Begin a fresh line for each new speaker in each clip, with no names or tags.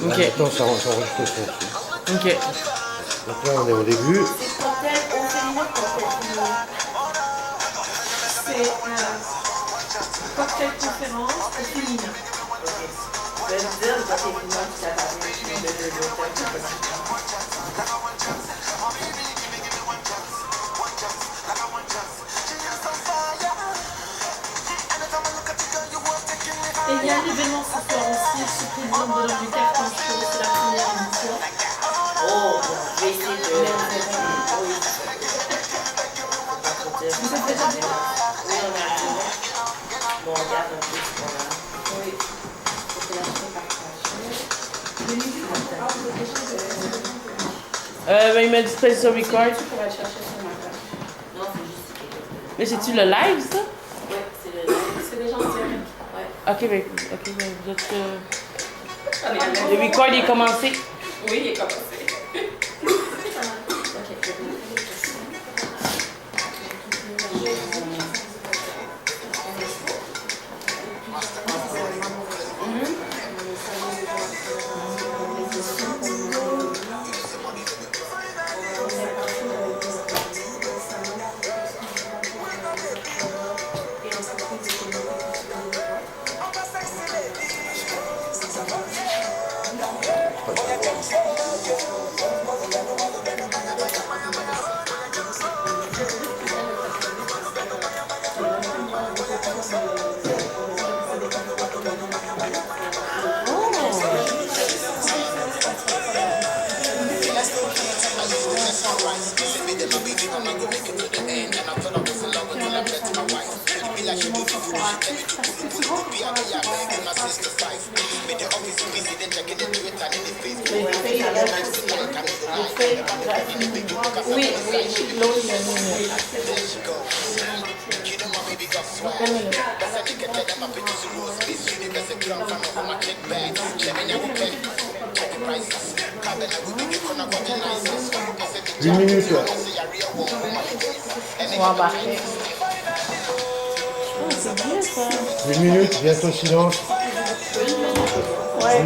Ok.
Maintenant, ça enregistre le son.
Ok.
Donc là, on est au début.
C'est cocktail au féminin, cocktail féminin. C'est cocktail conférence au féminin.
Je vais me dire, quand t'es finant, tu t'attends
Et il y a un événement ce soir aussi, je suis présidente de l'Ordre du Carton Show, c'est la première édition.
Oh, je vais essayer de... Oui.
Vous êtes déjà venu?
Oui, on est arrivé. Bon, on regarde un peu ce qu'on a. Oui.
Il m'a dit play sur record.
Tu pourrais chercher sur ma page. Non, c'est juste quelque...
Mais c'est-tu le live, ça?
Oui, c'est le live.
C'est des gens directs.
Ouais.
Ok, vous êtes... Le record est commencé.
Oui, il est commencé.
Oui,
Une minute.
On va embarquer. Oh, c'est bien, ça.
Une minute, bientôt silence.
Ouais.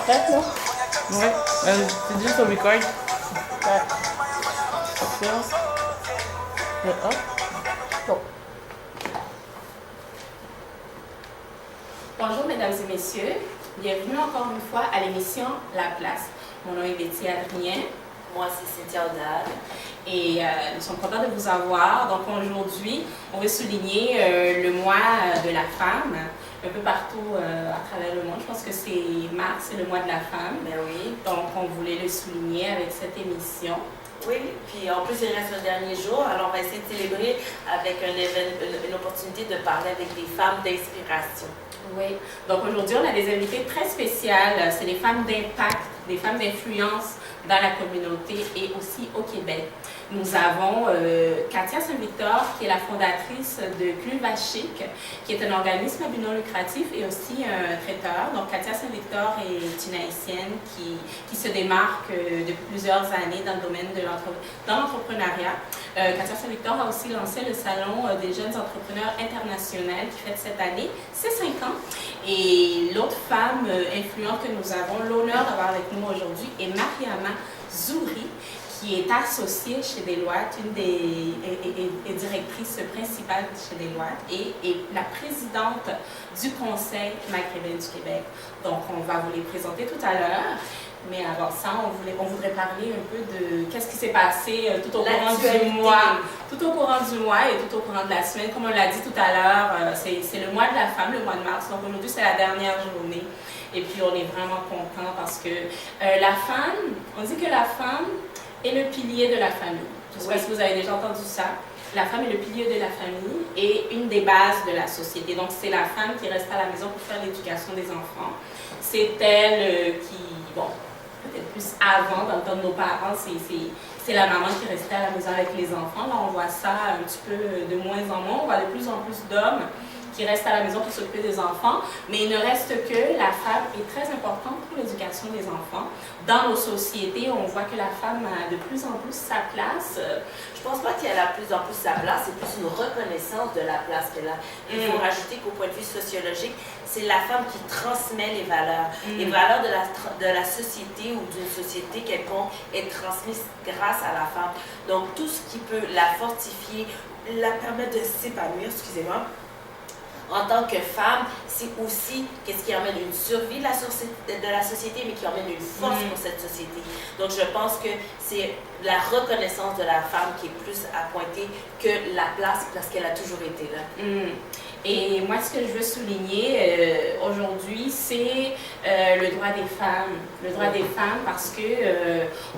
Prête, là? Ouais. C'est juste au record. Ouais. Ça. Le hop. Bon.
Bonjour mesdames et messieurs, bienvenue encore une fois à l'émission La Place. Mon nom est Betty Adrien, moi c'est Cynthia Audal et nous sommes contents de vous avoir. Donc aujourd'hui, on va souligner le mois de la femme un peu partout à travers le monde. Je pense que c'est mars, c'est le mois de la femme.
Ben oui.
Donc on voulait le souligner avec cette émission.
Oui, puis en plus il reste le dernier jour, alors on va essayer de célébrer avec une opportunité de parler avec des femmes d'inspiration.
Oui, donc aujourd'hui on a des invités très spéciales, c'est des femmes d'impact, des femmes d'influence dans la communauté et aussi au Québec. Nous avons Katia Saint-Victor, qui est la fondatrice de Cluva Chic, qui est un organisme à but non lucratif et aussi un traiteur. Donc Katia Saint-Victor est une haïtienne qui se démarque depuis plusieurs années dans le domaine de l'entrepreneuriat. Katia Saint-Victor a aussi lancé le Salon des jeunes entrepreneurs internationaux qui fête cette année ses 5 ans. Et l'autre femme influente que nous avons l'honneur d'avoir avec nous aujourd'hui est Mariama Zouri, qui est associée chez Deloitte, et directrice principale chez Deloitte et la présidente du Conseil maghrébin du Québec. Donc, on va vous les présenter tout à l'heure. Mais avant ça, on voudrait parler un peu de qu'est-ce qui s'est passé tout au courant du mois. Tout au courant du mois et tout au courant de la semaine. Comme on l'a dit tout à l'heure, c'est le mois de la femme, le mois de mars. Donc aujourd'hui, c'est la dernière journée. Et puis, on est vraiment content parce que la femme, on dit que la femme est le pilier de la famille. Je ne sais pas si vous avez déjà entendu ça. La femme est le pilier de la famille et une des bases de la société. Donc, c'est la femme qui reste à la maison pour faire l'éducation des enfants. C'est elle qui, bon, peut-être plus avant, dans le temps de nos parents, c'est la maman qui restait à la maison avec les enfants. Là, on voit ça un petit peu de moins en moins. On voit de plus en plus d'hommes qui reste à la maison pour s'occuper des enfants, mais il ne reste que la femme est très importante pour l'éducation des enfants. Dans nos sociétés, on voit que la femme a de plus en plus sa place.
Je pense pas qu'elle a de plus en plus sa place, c'est plus une reconnaissance de la place qu'elle a. Il faut rajouter qu'au point de vue sociologique, c'est la femme qui transmet les valeurs. Les valeurs de la société ou d'une société quelconque est transmise grâce à la femme. Donc tout ce qui peut la fortifier, la permettre de s'épanouir, excusez-moi, en tant que femme, c'est aussi qu'est-ce qui emmène une survie de la société, mais qui emmène une force pour cette société. Donc, je pense que c'est la reconnaissance de la femme qui est plus à pointer que la place, parce qu'elle a toujours été là.
Et moi, ce que je veux souligner aujourd'hui, c'est le droit des femmes. Le droit des femmes, parce que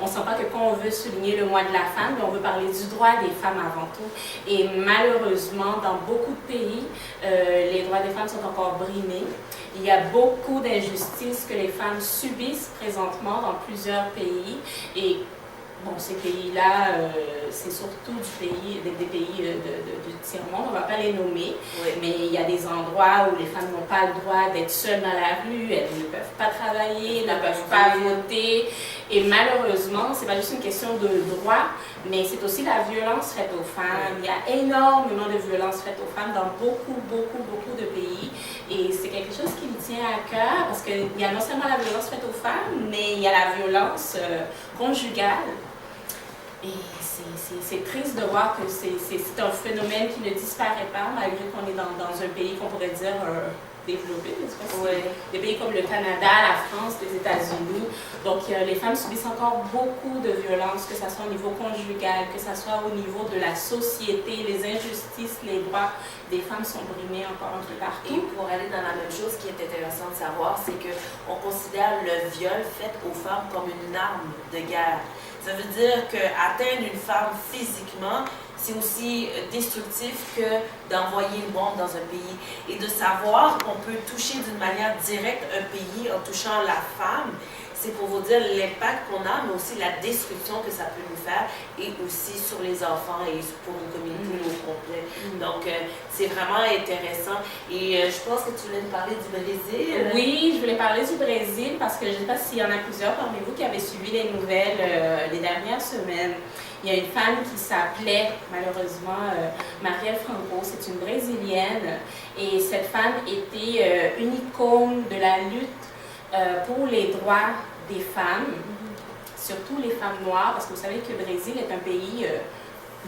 on ne sent pas que quand on veut souligner le mois de la femme, on veut parler du droit des femmes avant tout. Et malheureusement, dans beaucoup de pays, les droits des femmes sont encore brimés. Il y a beaucoup d'injustices que les femmes subissent présentement dans plusieurs pays. Et bon, ces pays-là, c'est surtout des pays du tiers-monde, on ne va pas les nommer, mais il y a des endroits où les femmes n'ont pas le droit d'être seules dans la rue, elles ne peuvent pas travailler, ne peuvent pas voter. Et malheureusement, ce n'est pas juste une question de droit, mais c'est aussi la violence faite aux femmes. Il y a énormément de violence faite aux femmes dans beaucoup de pays. Et c'est quelque chose qui me tient à cœur, parce qu'il y a non seulement la violence faite aux femmes, mais il y a la violence conjugale. Et c'est triste de voir que c'est un phénomène qui ne disparaît pas, malgré qu'on est dans un pays qu'on pourrait dire développé, des pays comme le Canada, la France, les États-Unis. Donc les femmes subissent encore beaucoup de violences, que ce soit au niveau conjugal, que ce soit au niveau de la société, les injustices, les droits des femmes sont brimés encore un peu partout.
Et pour aller dans la même chose, ce qui est intéressant de savoir, c'est qu'on considère le viol fait aux femmes comme une arme de guerre. Ça veut dire qu'atteindre une femme physiquement, c'est aussi destructif que d'envoyer une bombe dans un pays. Et de savoir qu'on peut toucher d'une manière directe un pays en touchant la femme, c'est pour vous dire l'impact qu'on a, mais aussi la destruction que ça peut nous faire, et aussi sur les enfants et pour une communauté au complet. Donc, c'est vraiment intéressant. Et je pense que tu voulais nous parler du Brésil.
Oui, je voulais parler du Brésil parce que je ne sais pas s'il y en a plusieurs parmi vous qui avaient suivi les nouvelles les dernières semaines. Il y a une femme qui s'appelait, malheureusement, Marielle Franco. C'est une Brésilienne. Et cette femme était une icône de la lutte pour les droits des femmes, surtout les femmes noires, parce que vous savez que le Brésil est un pays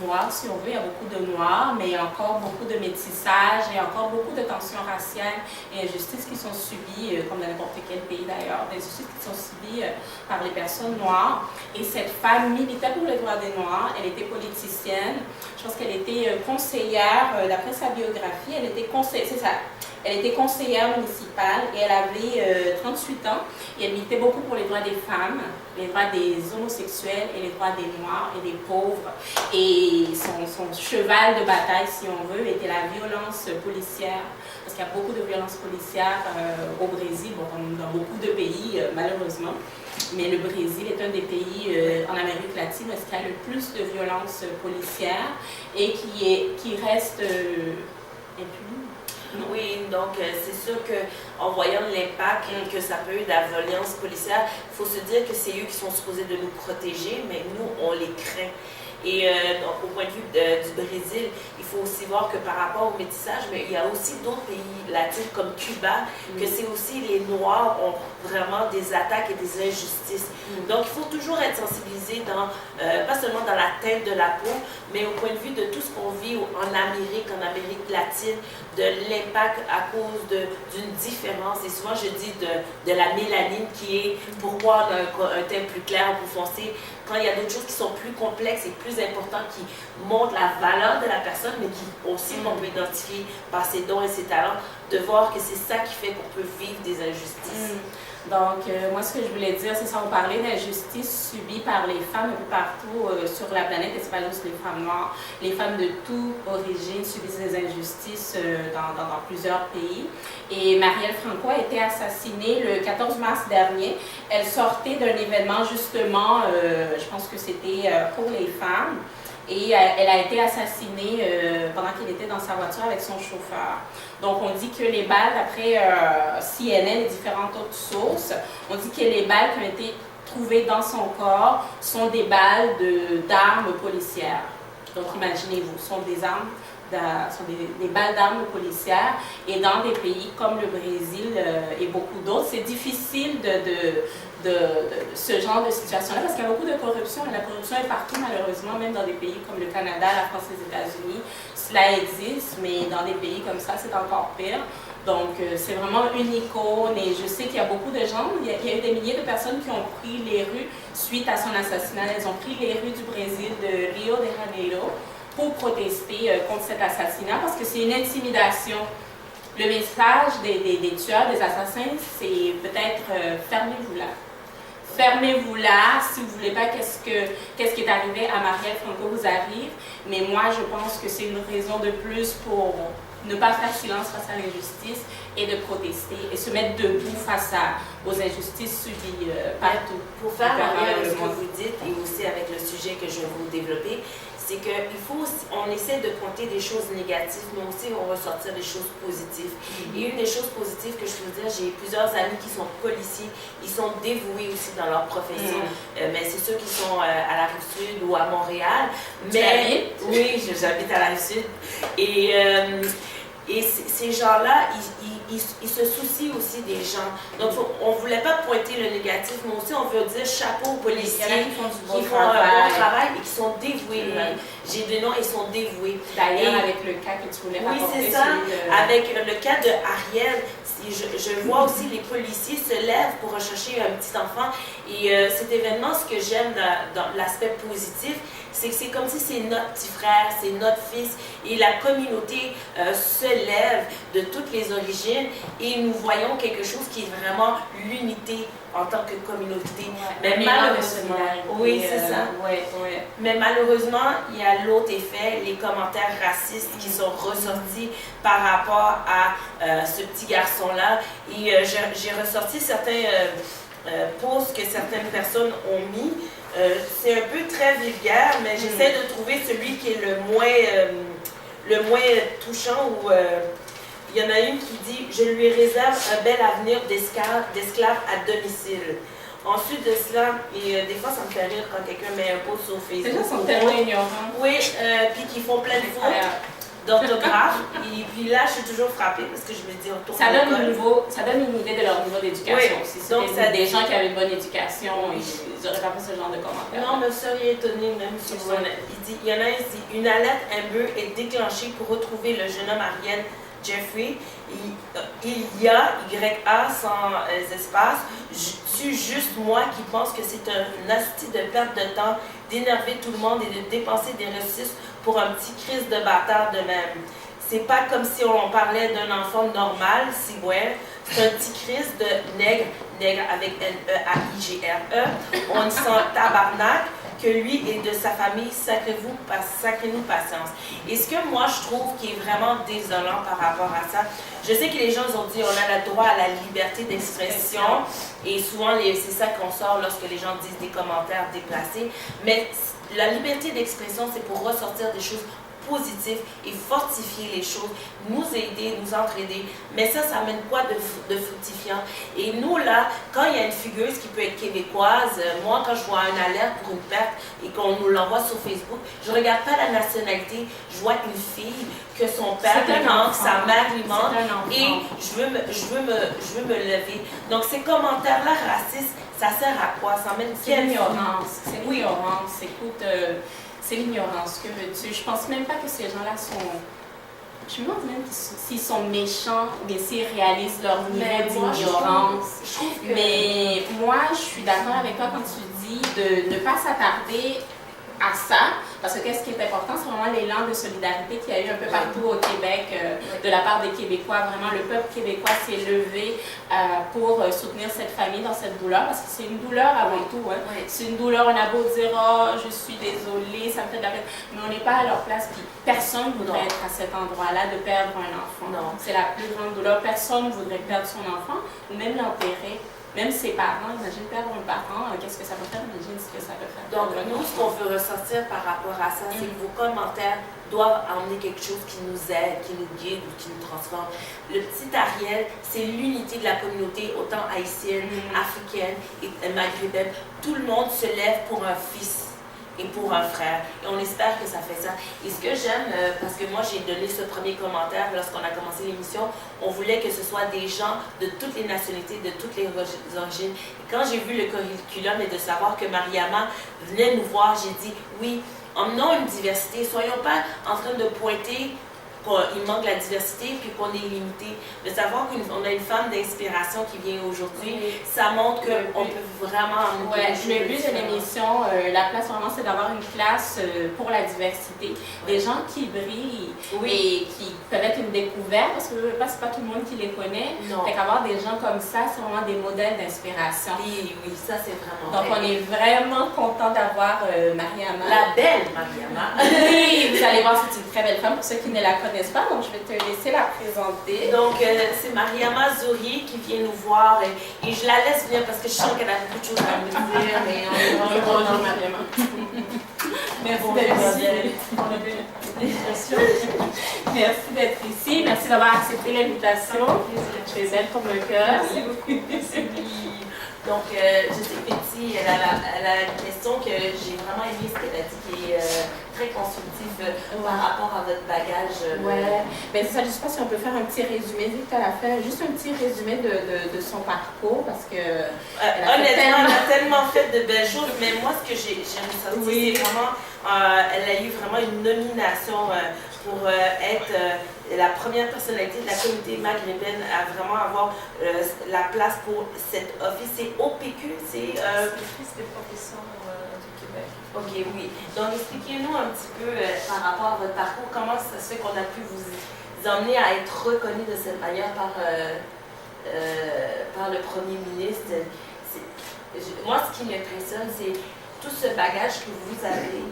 noir, si on veut, il y a beaucoup de noirs, mais il y a encore beaucoup de métissage, il y a encore beaucoup de tensions raciales et injustices qui sont subies, comme dans n'importe quel pays d'ailleurs, des injustices qui sont subies par les personnes noires. Et cette femme militait pour les droits des Noirs, elle était politicienne, je pense qu'elle était conseillère, d'après sa biographie, elle était conseillère, c'est ça. Elle était conseillère municipale et elle avait 38 ans et elle militait beaucoup pour les droits des femmes, les droits des homosexuels et les droits des noirs et des pauvres. Et son cheval de bataille, si on veut, était la violence policière. Parce qu'il y a beaucoup de violences policières au Brésil, bon, comme dans beaucoup de pays malheureusement. Mais le Brésil est un des pays en Amérique latine où il y a le plus de violences policières et qui reste impuni.
Oui, donc c'est sûr qu'en voyant l'impact que ça peut avoir de la violence policière, il faut se dire que c'est eux qui sont supposés de nous protéger, mais nous, on les craint. Et donc, au point de vue du Brésil, il faut aussi voir que par rapport au métissage, mais il y a aussi d'autres pays latins comme Cuba, que c'est aussi les Noirs ont vraiment des attaques et des injustices. Donc, il faut toujours être sensibilisé pas seulement dans la tête de la peau, mais au point de vue de tout ce qu'on vit en Amérique latine, de l'impact à cause d'une différence. Et souvent, je dis de la mélanine qui est pourquoi on a un teint plus clair ou plus foncé. Quand il y a d'autres choses qui sont plus complexes et plus importantes, qui montrent la valeur de la personne, mais qui aussi qu'on peut identifier par ses dons et ses talents, de voir que c'est ça qui fait qu'on peut vivre des injustices.
Donc, moi, ce que je voulais dire, c'est ça, on parlait d'injustices subies par les femmes un peu partout sur la planète, et c'est pas juste les femmes noires. Les femmes de toute origine subissent des injustices dans plusieurs pays. Et Marielle Franco a été assassinée le 14 mars dernier. Elle sortait d'un événement, justement, je pense que c'était pour les femmes. et elle a été assassinée pendant qu'il était dans sa voiture avec son chauffeur. Donc on dit que les balles, d'après CNN et différentes autres sources, on dit que les balles qui ont été trouvées dans son corps sont des balles d'armes policières. Donc imaginez-vous, ce sont des armes, sont des balles d'armes policières, et dans des pays comme le Brésil et beaucoup d'autres, c'est difficile de ce genre de situation-là parce qu'il y a beaucoup de corruption, et la corruption est partout malheureusement, même dans des pays comme le Canada, la France, les États-Unis. Cela existe, mais dans des pays comme ça, c'est encore pire. Donc, c'est vraiment une icône, et je sais qu'il y a beaucoup de gens, il y a eu des milliers de personnes qui ont pris les rues suite à son assassinat. Elles ont pris les rues du Brésil, de Rio de Janeiro, pour protester contre cet assassinat, parce que c'est une intimidation. Le message des tueurs, des assassins, c'est peut-être fermez-vous là. Fermez-vous là, si vous ne voulez pas qu'est-ce qui est arrivé à Marielle Franco vous arrive, mais moi je pense que c'est une raison de plus pour ne pas faire silence face à l'injustice et de protester et se mettre debout face aux injustices subies partout.
Pour faire en lien avec ce que vous dites et aussi avec le sujet que je vais vous développer, c'est qu'il faut aussi, on essaie de compter des choses négatives, mais aussi on ressortir des choses positives. Et une des choses positives que je peux dire, j'ai plusieurs amis qui sont policiers, ils sont dévoués aussi dans leur profession. Mais c'est ceux qui sont à la Rive-Sud ou à Montréal. Mais oui, j'habite à la Rive-Sud. Et ces gens-là, ils se soucient aussi des gens. Donc, on ne voulait pas pointer le négatif, mais aussi on veut dire chapeau aux policiers
qui font un bon
travail et qui sont dévoués. J'ai des noms, ils sont dévoués.
D'ailleurs, avec le cas que tu voulais rapporter.
Oui, c'est ça. Avec le cas de Ariel, je vois aussi les policiers se lèvent pour rechercher un petit enfant. Et cet événement, ce que j'aime dans l'aspect positif, c'est que c'est comme si c'est notre petit frère, c'est notre fils, et la communauté se lève de toutes les origines, et nous voyons quelque chose qui est vraiment l'unité en tant que communauté. Mais malheureusement, oui, c'est ça. Mais malheureusement, il y a l'autre effet, les commentaires racistes qui sont ressortis par rapport à ce petit garçon-là. Et j'ai ressorti certains posts que certaines personnes ont mis. C'est un peu très vulgaire, mais j'essaie de trouver celui qui est le moins touchant, où il y en a une qui dit « Je lui réserve un bel avenir d'esclave à domicile ». Ensuite de cela, et des fois ça me fait rire quand quelqu'un met un post sur Facebook.
Les gens sont tellement ignorants.
Oui, puis qui font plein de fautes d'orthographe. Et puis là, je suis toujours frappée parce que je me dis,
ça donne une idée de leur niveau d'éducation aussi. Donc, c'est des gens qui avaient une bonne éducation, ils n'auraient pas fait ce genre de commentaires.
Non, mais vous seriez étonné même sur son... Il y en a un qui dit, une alerte Amber est déclenchée pour retrouver le jeune homme Ariel Jeffrey. Il y a YA sans espace. Tu juste moi qui pense que c'est un asti de perte de temps, d'énerver tout le monde et de dépenser des ressources pour un petit crise de bâtard de même. C'est pas comme si on parlait d'un enfant normal, si ouais. C'est un petit crise de nègre avec N-E-A-I-G-R-E. On sent tabarnak que lui et de sa famille, sacrez-nous patience. Et ce que moi je trouve qui est vraiment désolant par rapport à ça, je sais que les gens ont dit on a le droit à la liberté d'expression, et souvent c'est ça qu'on sort lorsque les gens disent des commentaires déplacés, mais la liberté d'expression, c'est pour ressortir des choses positives et fortifier les choses, nous aider, nous entraider. Mais ça amène quoi de fructifiant? Et nous, là, quand il y a une fugueuse qui peut être québécoise, moi, quand je vois une alerte pour une perte et qu'on nous l'envoie sur Facebook, je ne regarde pas la nationalité, je vois une fille que son père lui manque, sa mère lui manque, et je veux me lever. Donc, ces commentaires-là racistes, ça sert à quoi? Ça mène quelle
l'ignorance. C'est l'ignorance. Écoute, c'est l'ignorance. Que veux-tu? Je pense même pas que ces gens-là sont... Je me demande même s'ils sont méchants, mais s'ils réalisent leur niveau d'ignorance. Mais moi, je suis d'accord avec toi quand tu dis de ne pas s'attarder à ça, parce que qu'est-ce qui est important, c'est vraiment l'élan de solidarité qu'il y a eu un peu partout au Québec de la part des Québécois. Vraiment, le peuple québécois s'est levé pour soutenir cette famille dans cette douleur, parce que c'est une douleur avant tout. Hein. Oui. C'est une douleur, on a beau dire « Oh, je suis désolée, ça me fait de la peine », mais on n'est pas à leur place, puis personne ne voudrait être à cet endroit-là de perdre un enfant. C'est la plus grande douleur. Personne ne voudrait perdre son enfant, ou même l'enterrer. même ses parents, imagine perdre un parent, qu'est-ce que ça va faire, imagine ce que ça va faire.
Donc, nous, ce qu'on veut ressortir par rapport à ça, c'est que vos commentaires doivent emmener quelque chose qui nous aide, qui nous guide ou qui nous transforme. Le petit Ariel, c'est l'unité de la communauté, autant haïtienne, africaine et maghrébine. Tout le monde se lève pour un fils et pour un frère. Et on espère que ça fait ça. Et ce que j'aime, parce que moi j'ai donné ce premier commentaire lorsqu'on a commencé l'émission, on voulait que ce soit des gens de toutes les nationalités, de toutes les origines. Et quand j'ai vu le curriculum et de savoir que Mariama venait nous voir, j'ai dit oui, emmenons une diversité. Soyons pas en train de pointer qu'il manque la diversité puis qu'on est limité. De savoir qu'on a une femme d'inspiration qui vient aujourd'hui, ça montre qu'on peut vraiment amener
le but de l'émission, la place vraiment, c'est d'avoir une place pour la diversité. Des gens qui brillent et qui peuvent être une découverte, parce que c'est pas tout le monde qui les connaît. Fait qu'avoir des gens comme ça, c'est vraiment des modèles d'inspiration.
Oui, ça c'est vraiment
Donc on est vraiment content d'avoir Mariama.
La belle Mariama.
Oui, vous allez voir, c'est une très belle femme pour ceux qui ne la connaissent pas, donc je vais te laisser la présenter.
Donc c'est Mariama Zouri qui vient nous voir et je la laisse venir parce que je sens qu'elle a beaucoup de choses à me dire. Mais
bonjour Mariama. Merci d'être ici, merci d'avoir accepté l'invitation. Tu es belle comme un cœur.
Merci beaucoup. Donc, je sais que Betty, elle a une question que j'ai vraiment aimé ce qu'elle a dit, qui est très constructive par rapport à votre bagage.
Ben, ça, je ne sais pas si on peut faire un petit résumé, vu que tu as fait juste un petit résumé de son parcours, parce que.
Honnêtement, elle a tellement fait de belles choses, mais moi, ce que j'ai ressenti, c'est vraiment. Elle a eu vraiment une nomination pour être la première personnalité de la communauté maghrébine à vraiment avoir la place pour cet office. C'est OPQ, c'est...
Office des professeurs du Québec.
Ok, oui. Donc, expliquez-nous un petit peu par rapport à votre parcours, comment ça se fait qu'on a pu vous emmener à être reconnu de cette manière par le Premier ministre. Moi, ce qui m'impressionne, c'est tout ce bagage que vous avez.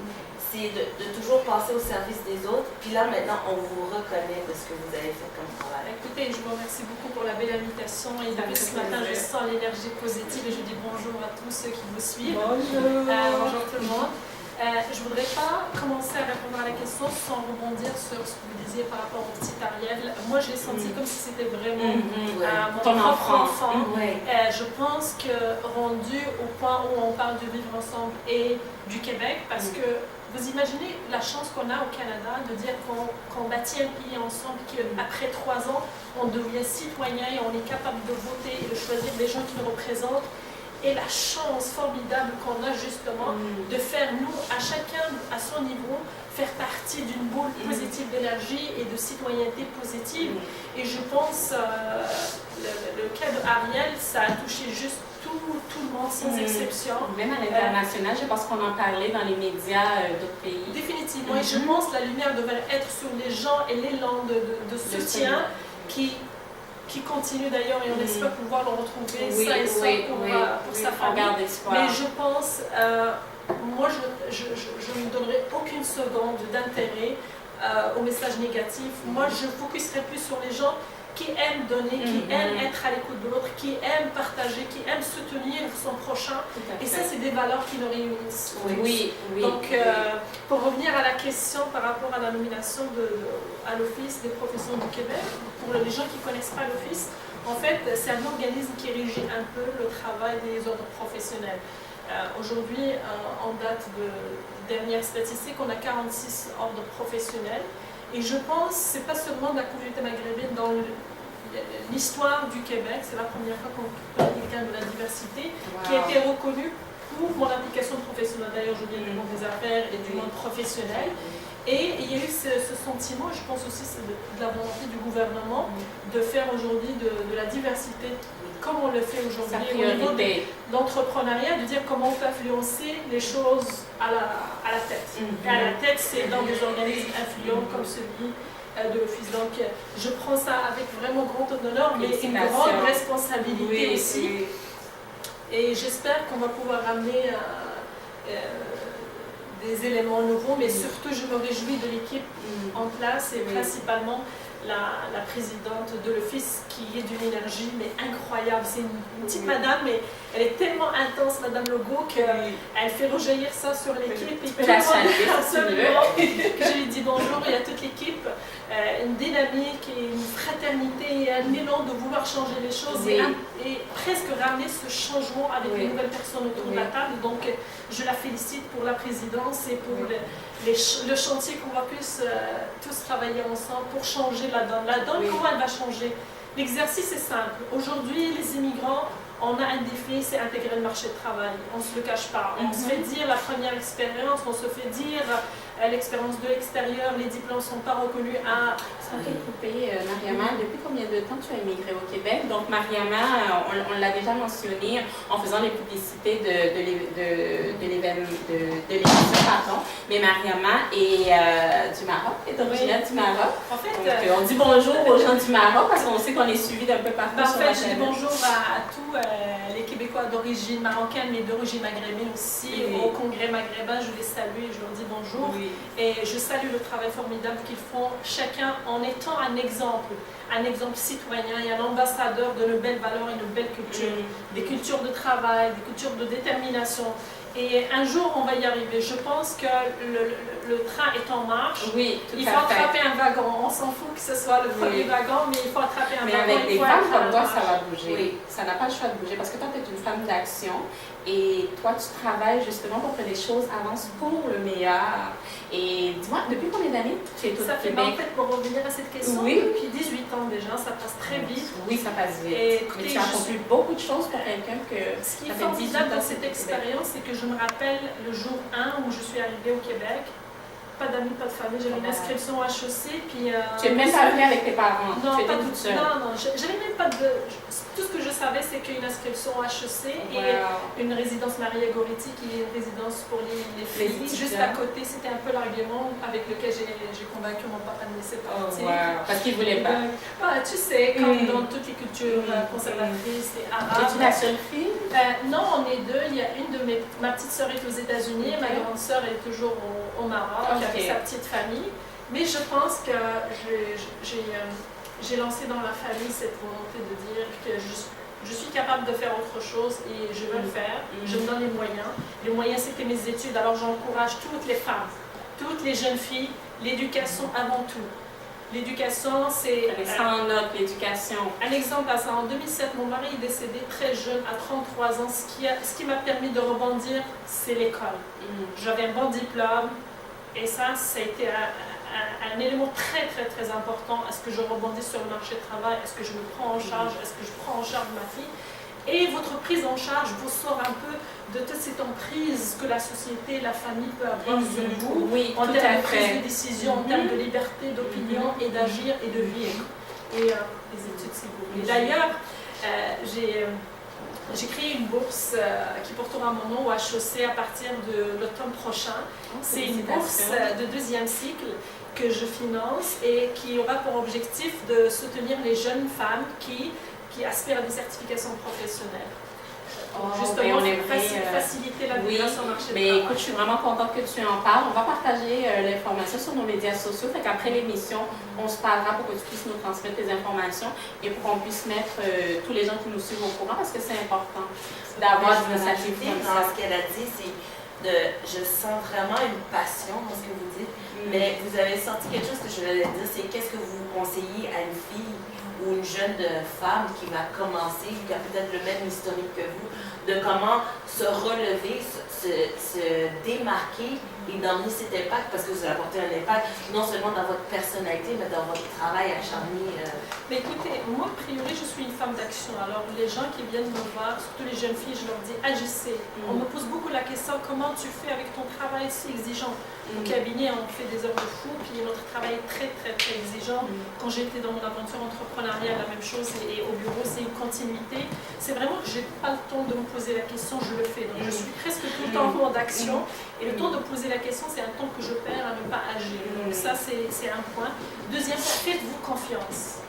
C'est de toujours passer au service des autres. Puis là, maintenant, on vous reconnaît de ce que vous avez fait comme travail.
Écoutez, je vous remercie beaucoup pour la belle invitation. Et depuis ce matin, je sens l'énergie positive et je dis bonjour à tous ceux qui vous suivent.
Bonjour.
Bonjour tout le monde. Je ne voudrais pas commencer à répondre à la question sans rebondir sur ce que vous disiez par rapport au petit Ariel. Moi, je l'ai senti comme si c'était vraiment mon propre enfant. Je pense que rendu au point où on parle de vivre ensemble et du Québec, parce que vous imaginez la chance qu'on a au Canada de dire qu'on bâtit un pays ensemble, qu'après 3 ans, on devient citoyen et on est capable de voter et de choisir des gens qui nous représentent. Et la chance formidable qu'on a justement de faire, nous, à chacun à son niveau, faire partie d'une boule positive d'énergie et de citoyenneté positive. Et je pense le cas de Ariel, ça a touché juste tout le monde, sans exception.
Même à l'international, je pense qu'on en parlait dans les médias d'autres pays.
Définitivement. Et je pense que la lumière devrait être sur les gens et l'élan de soutien qui continue d'ailleurs, et on espère pouvoir le retrouver ça et ça pour sa famille. Mais je pense, moi je ne donnerai aucune seconde d'intérêt au message négatif. Moi je focuserai plus sur les gens qui aiment donner, qui aiment être à l'écoute de l'autre, qui aiment partager, qui aiment soutenir son prochain. Et ça, c'est des valeurs qui nous réunissent. Donc, pour revenir à la question par rapport à la nomination à l'Office des professions du Québec, pour les gens qui ne connaissent pas l'Office, en fait, c'est un organisme qui régit un peu le travail des ordres professionnels. Aujourd'hui, en date de dernière statistique, on a 46 ordres professionnels. Et je pense que ce n'est pas seulement de la communauté maghrébine dans l'histoire du Québec, c'est la première fois qu'on parle quelqu'un de la diversité qui a été reconnu pour mon implication professionnelle. D'ailleurs, je viens du monde des affaires et du monde professionnel. Et il y a eu ce sentiment, je pense aussi c'est de la volonté du gouvernement de faire aujourd'hui de la diversité comme on le fait aujourd'hui au niveau de l'entrepreneuriat, de dire comment on peut influencer les choses à la tête. Et à la tête, c'est dans des organismes influents comme celui de l'Office. Donc, je prends ça avec vraiment grand honneur, mais une grande responsabilité aussi. Et j'espère qu'on va pouvoir amener des éléments nouveaux, mais surtout, je me réjouis de l'équipe en place et principalement la présidente de l'office qui est d'une énergie mais incroyable. C'est une petite madame, mais elle est tellement intense, Madame Legault, qu'elle fait rejaillir ça sur l'équipe. Et
la saluer,
absolument. Je lui dis bonjour, il y a toute l'équipe, une dynamique et une fraternité et un élan de vouloir changer les choses et presque ramener ce changement avec les nouvelles personnes autour de la table. Donc je la félicite pour la présidence et pour le chantier qu'on va tous travailler ensemble pour changer la donne. La donne, comment elle va changer? L'exercice est simple. Aujourd'hui, les immigrants, on a un défi, c'est intégrer le marché de travail. On ne se le cache pas. On se fait dire la première expérience, on se fait dire l'expérience de l'extérieur, les diplômes ne sont pas reconnus à...
Sans te couper, Mariama, depuis combien de temps tu as immigré au Québec? Donc Mariama, on l'a déjà mentionné en faisant les publicités de l'émission, pardon, mais Mariama est du Maroc, est originaire du Maroc.
En fait,
donc, on dit bonjour aux gens du Maroc parce qu'on sait qu'on est suivi d'un peu partout sur la
je dis
chaîne.
bonjour à tous les Québécois d'origine marocaine mais d'origine maghrébine aussi, au Congrès maghrébin, je les salue et je leur dis bonjour. Et je salue le travail formidable qu'ils font, chacun en étant un exemple citoyen et un ambassadeur de nos belles valeurs et de nos belles cultures, des cultures de travail, des cultures de détermination. Et un jour, on va y arriver. Je pense que le train est en marche.
Oui, tout
il faut attraper un wagon. On s'en fout que ce soit le premier wagon, mais il faut attraper un wagon.
Mais avec des femmes comme toi, ça va bouger. Oui. Ça n'a pas le choix de bouger parce que toi, tu es une femme d'action et toi, tu travailles justement pour que les choses avancent pour le meilleur. Et dis-moi, depuis combien d'années tu es au Québec?
En fait, pour revenir à cette question, depuis 18 ans déjà, ça passe très vite.
Oui, ça passe vite.
Et
mais tu as accompli beaucoup de choses pour quelqu'un que...
Ce qui est formidable dans cette expérience, c'est que je me rappelle le jour 1 où je suis arrivée au Québec. Pas d'amis, pas de famille, j'avais une inscription au HEC. Puis,
tu n'es même pas venue avec tes parents?
Non,
tu
pas
toute seule?
Non, j'avais même pas de... Tout ce que je savais, c'est qu'une inscription au HEC et une résidence Maria-Goretti, qui est une résidence pour les filles. Juste à côté, c'était un peu l'argument avec lequel j'ai convaincu mon papa de me laisser partir.
Parce qu'il ne voulait pas.
Tu sais, comme dans toutes les cultures conservatrices et arabes.
Es-tu la seule fille?
Non, on est deux. Il y a ma petite sœur est aux États-Unis, ma grande sœur est toujours au Maroc avec sa petite famille. Mais je pense que j'ai lancé dans la famille cette volonté de dire que je suis capable de faire autre chose et je veux le faire. Je me donne les moyens. Les moyens, c'était mes études. Alors j'encourage toutes les femmes, toutes les jeunes filles, l'éducation avant tout. L'éducation, c'est...
Sans note, l'éducation.
Un exemple à ça, en 2007, mon mari est décédé très jeune, à 33 ans. Ce qui m'a permis de rebondir, c'est l'école. J'avais un bon diplôme et ça a été un élément très, très, très important. Est-ce que je rebondis sur le marché du travail? Est-ce que je me prends en charge? Est-ce que je prends en charge ma fille? Et votre prise en charge vous sort un peu de toute cette emprise que la société, la famille peut avoir sur vous, en termes de prise de décision, en termes de liberté d'opinion et d'agir et de vivre. Et les études, c'est beau. Et d'ailleurs, j'ai créé une bourse qui portera mon nom au HEC à partir de l'automne prochain. C'est une bourse de 2e cycle que je finance et qui aura pour objectif de soutenir les jeunes femmes qui aspirent à des certifications professionnelles. Justement, faciliter l'intégration au marché du travail.
Écoute, je suis vraiment contente que tu en parles. On va partager l'information sur nos médias sociaux. Fait qu'après l'émission, on se parlera pour que tu puisses nous transmettre tes informations et pour qu'on puisse mettre tous les gens qui nous suivent au courant parce que c'est important d'avoir des initiatives comme ça.
Ce qu'elle a dit, c'est je sens vraiment une passion dans ce que vous dites, mais vous avez senti quelque chose que je voulais dire, c'est qu'est-ce que vous conseillez à une fille ou une jeune femme qui va commencer, qui a peut-être le même historique que vous, de comment se relever, se démarquer et d'emmener cet impact, parce que vous apportez un impact non seulement dans votre personnalité, mais dans votre travail acharné.
Mais écoutez, moi, a priori, je suis une femme d'action. Alors, les gens qui viennent me voir, surtout les jeunes filles, je leur dis agissez. On me pose beaucoup la question, comment tu fais avec ton travail si exigeant? Au cabinet, on fait des heures de fou, puis notre travail est très, très, très exigeant. Quand j'étais dans mon aventure entrepreneuriale, la même chose, et au bureau, c'est une continuité. C'est vraiment que je n'ai pas le temps de me poser la question, je le fais. Donc, je suis presque tout le temps en mode d'action. Et le temps de poser la question, c'est un temps que je perds à ne pas agir. Donc, ça, c'est un point. Deuxième point, faites-vous confiance.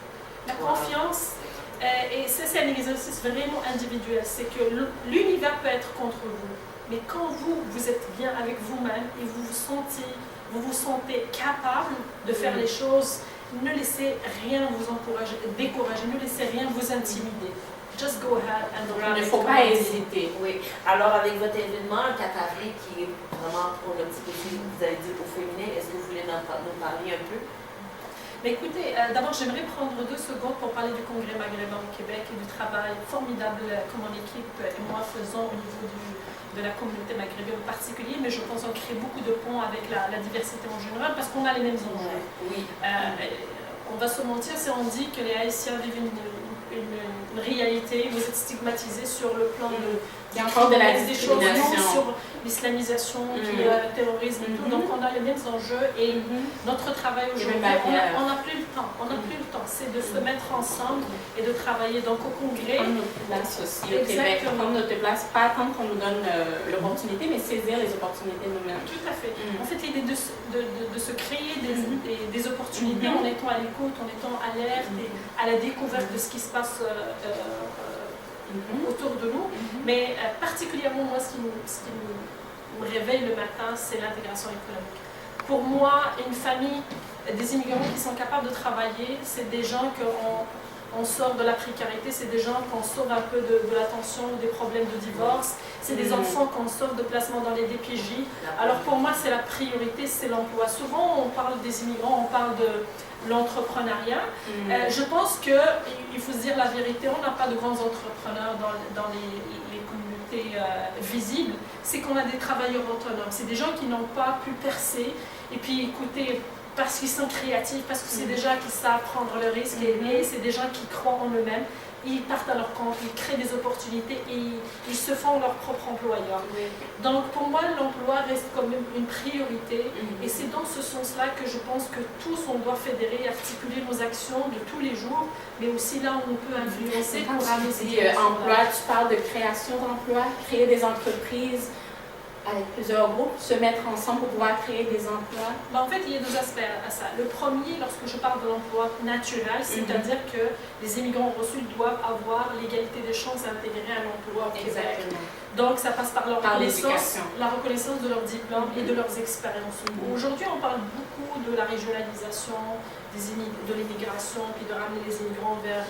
La confiance, et ça, c'est un exercice vraiment individuel, c'est que l'univers peut être contre vous. Mais quand vous êtes bien avec vous-même et vous vous sentez capable de faire les choses ne laissez rien vous décourager, ne laissez rien vous intimider. Just go ahead and
Il ne faut pas hésiter.
Oui. Alors, avec votre événement, le 4 avril, qui est vraiment pour le petit peu, vous avez dit au féminin, est-ce que vous voulez nous parler un peu?
Mais écoutez, d'abord, j'aimerais prendre 2 secondes pour parler du Congrès maghrébin au Québec et du travail formidable que mon équipe et moi faisons au niveau de la communauté maghrébine en particulier, mais je pense qu'on crée beaucoup de ponts avec la diversité en général parce qu'on a les mêmes enjeux.
Oui.
On va se mentir si on dit que les Haïtiens vivent une réalité, vous êtes stigmatisés sur le plan de...
Il y a encore de la
des choses,
discrimination.
sur l'islamisation, le terrorisme et tout. Donc on a les mêmes enjeux et notre travail aujourd'hui, on n'a plus le temps. On n'a plus le temps. C'est de se mettre ensemble et de travailler donc au Congrès.
Prendre notre place aussi au Québec. Prendre notre place, pas attendre qu'on nous donne l'opportunité, mais saisir les opportunités nous-mêmes.
Tout à fait. En fait, l'idée de se créer des opportunités en étant à l'écoute, en étant alerte et à la découverte de ce qui se passe autour de nous. Mais particulièrement, moi, ce qui me réveille le matin, c'est l'intégration économique. Pour moi, une famille, des immigrants qui sont capables de travailler, c'est des gens qu'on sort de la précarité, c'est des gens qu'on sauve un peu de la tension, des problèmes de divorce, c'est des enfants qu'on sauve de placement dans les DPJ. Alors pour moi, c'est la priorité, c'est l'emploi. Souvent, on parle des immigrants, on parle de l'entrepreneuriat. Je pense qu'il faut se dire la vérité, on n'a pas de grands entrepreneurs dans les communautés visibles, c'est qu'on a des travailleurs autonomes, c'est des gens qui n'ont pas pu percer, et puis écoutez, parce qu'ils sont créatifs, parce que c'est des gens qui savent prendre le risque, et c'est des gens qui croient en eux-mêmes. Ils partent à leur compte, ils créent des opportunités et ils se font leur propre employeur. Donc pour moi, l'emploi reste quand même une priorité et c'est dans ce sens-là que je pense que tous on doit fédérer, articuler nos actions de tous les jours, mais aussi là où on peut influencer pour amener ces
emploi, tu parles de création d'emplois, créer des entreprises avec plusieurs groupes, se mettre ensemble pour pouvoir créer des emplois?
En fait, il y a 2 aspects à ça. Le premier, lorsque je parle de l'emploi naturel, c'est-à-dire que les immigrants reçus doivent avoir l'égalité des chances d'intégrer un emploi au Québec.
Exactement.
Donc, ça passe par la reconnaissance de leurs diplômes et de leurs expériences. Aujourd'hui, on parle beaucoup de la régionalisation, de l'immigration, puis de ramener les immigrants vers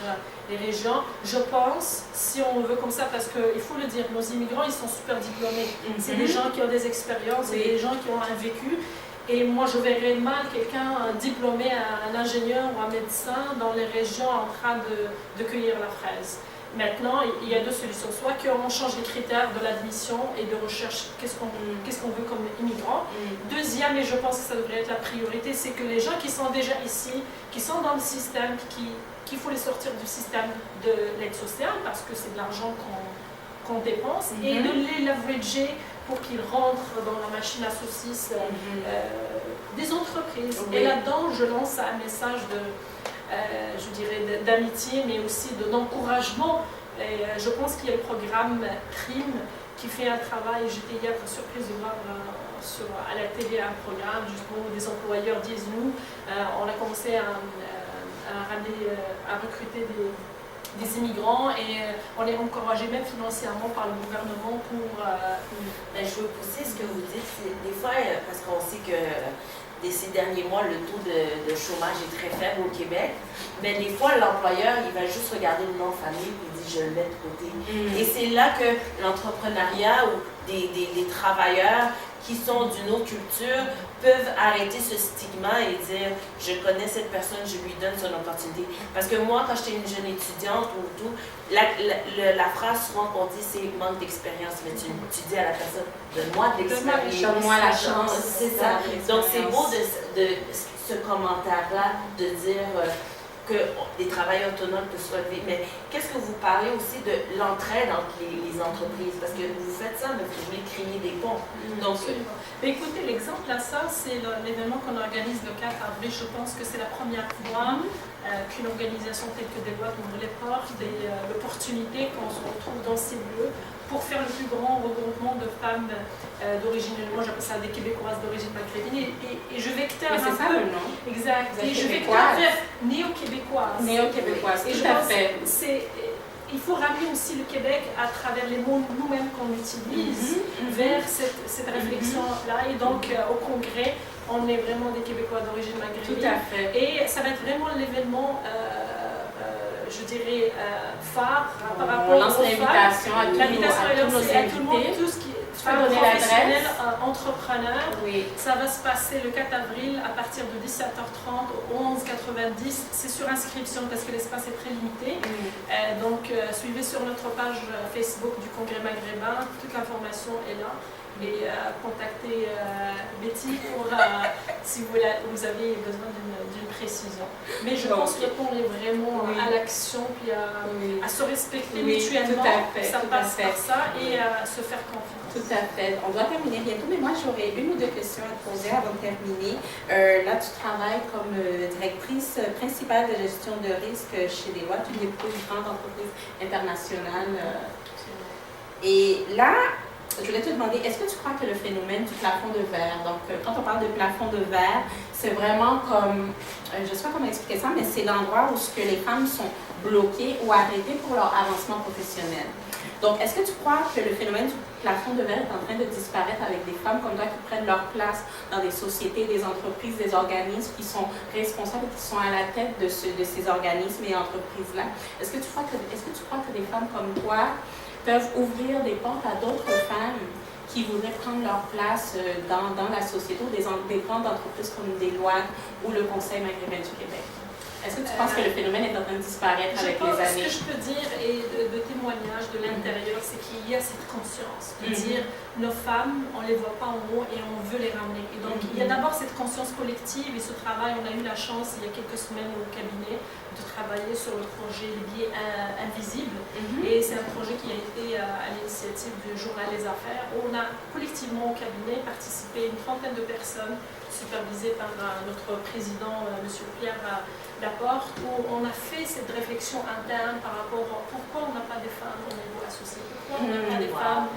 les régions. Je pense, si on veut comme ça, parce qu'il faut le dire, nos immigrants, ils sont super diplômés. C'est des gens qui ont des expériences, c'est des gens qui ont un vécu. Et moi, je verrais mal quelqu'un diplômé, un ingénieur ou un médecin dans les régions en train de cueillir la fraise. Maintenant, il y a 2 solutions. Soit qu'on change les critères de l'admission et de recherche, qu'est-ce qu'on veut comme immigrant. Deuxième, et je pense que ça devrait être la priorité, c'est que les gens qui sont déjà ici, qui sont dans le système, qu'il faut les sortir du système de l'aide sociale, parce que c'est de l'argent qu'on dépense, et de les leverager pour qu'ils rentrent dans la machine à saucisses des entreprises. Et là-dedans, je lance un message je dirais d'amitié, mais aussi d'encouragement. Je pense qu'il y a le programme Prime qui fait un travail. J'étais hier surprise de voir à la télé un programme justement où des employeurs disent nous, on a commencé à recruter des immigrants et on est encouragé même financièrement par le gouvernement pour...
Je veux pousser ce que vous dites, c'est des fois, parce qu'on sait que ces derniers mois, le taux de chômage est très faible au Québec, mais des fois, l'employeur, il va juste regarder le nom de famille et il dit « je le mets de côté ». Et c'est là que l'entrepreneuriat ou des travailleurs qui sont d'une autre culture peuvent arrêter ce stigma et dire « je connais cette personne, je lui donne son opportunité ». Parce que moi, quand j'étais une jeune étudiante ou tout, la phrase souvent qu'on dit c'est « manque d'expérience », mais tu dis à la personne « donne-moi de l'expérience ».
Donne-moi la chance.
C'est ça. Donc c'est beau de ce commentaire-là, de dire que les travailleurs autonomes peuvent se relever. Mais qu'est-ce que vous parlez aussi de l'entraide entre les entreprises? Parce que vous faites ça, mais vous voulez créer des ponts. Donc,
mais écoutez, l'exemple à ça, c'est l'événement qu'on organise le 4 avril. Je pense que c'est la première fois qu'une organisation telle que Deloitte ouvre les portes et l'opportunité qu'on se retrouve dans ces lieux pour faire le plus grand regroupement de femmes d'origine, moi j'appelle ça des Québécoises d'origine maghrébine, et je vecteur un peu...
C'est ça le nom.
Exact. Et je vecteur vers néo-québécoise.
Néo-québécoise,
et
tout à fait.
Il faut ramener aussi le Québec à travers les mots nous-mêmes qu'on utilise vers cette réflexion-là. Et donc, au Congrès, on est vraiment des Québécois d'origine maghrébine.
Tout à fait.
Et ça va être vraiment l'événement, je dirais, phare par rapport aux femmes.
L'invitation à tous nos invités.
Tout ce qui est
femmes
professionnelles, entrepreneurs.
Oui.
Ça va se passer le 4 avril à partir de 17h30 au 11,90. C'est sur inscription parce que l'espace est très limité. Donc, suivez sur notre page Facebook du Congrès maghrébin. Toute l'information est là. Et contactez Betty pour si vous avez besoin d'une précision. Mais je pense qu'on est vraiment à l'action puis à se respecter mutuellement. Ça passe par ça et à se faire confiance.
Tout à fait. On doit terminer bientôt, mais moi j'aurais une ou deux questions à te poser avant de terminer. Là, tu travailles comme directrice principale de gestion de risque chez Deloitte, une des plus grandes entreprises internationales. Et là, je voulais te demander, est-ce que tu crois que le phénomène du plafond de verre, donc quand on parle de plafond de verre, c'est vraiment comme, je ne sais pas comment expliquer ça, mais c'est l'endroit où les femmes sont bloquées ou arrêtées pour leur avancement professionnel. Donc, est-ce que tu crois que le phénomène du plafond de verre est en train de disparaître avec des femmes comme toi qui prennent leur place dans des sociétés, des entreprises, des organismes qui sont responsables et qui sont à la tête de ces organismes et entreprises-là? Est-ce que tu crois que des femmes comme toi peuvent ouvrir des portes à d'autres femmes qui voudraient prendre leur place dans la société ou des grandes entreprises comme Deloitte ou le Conseil maghrébin du Québec? Est-ce que tu penses que le phénomène est en train de disparaître avec les années?
Ce que je peux dire, et de témoignages de l'intérieur, c'est qu'il y a cette conscience de dire nos femmes, on ne les voit pas en haut et on veut les ramener. Et donc, il y a d'abord cette conscience collective et ce travail. On a eu la chance, il y a quelques semaines au cabinet, de travailler sur le projet Les Biais Invisibles. Et c'est un projet qui a été à l'initiative du journal Les Affaires, où on a collectivement au cabinet participé une trentaine de personnes, supervisées par notre président, M. Pierre Laporte, où on a fait cette réflexion interne par rapport à pourquoi on n'a pas des femmes au niveau associé, pourquoi on n'a pas des femmes,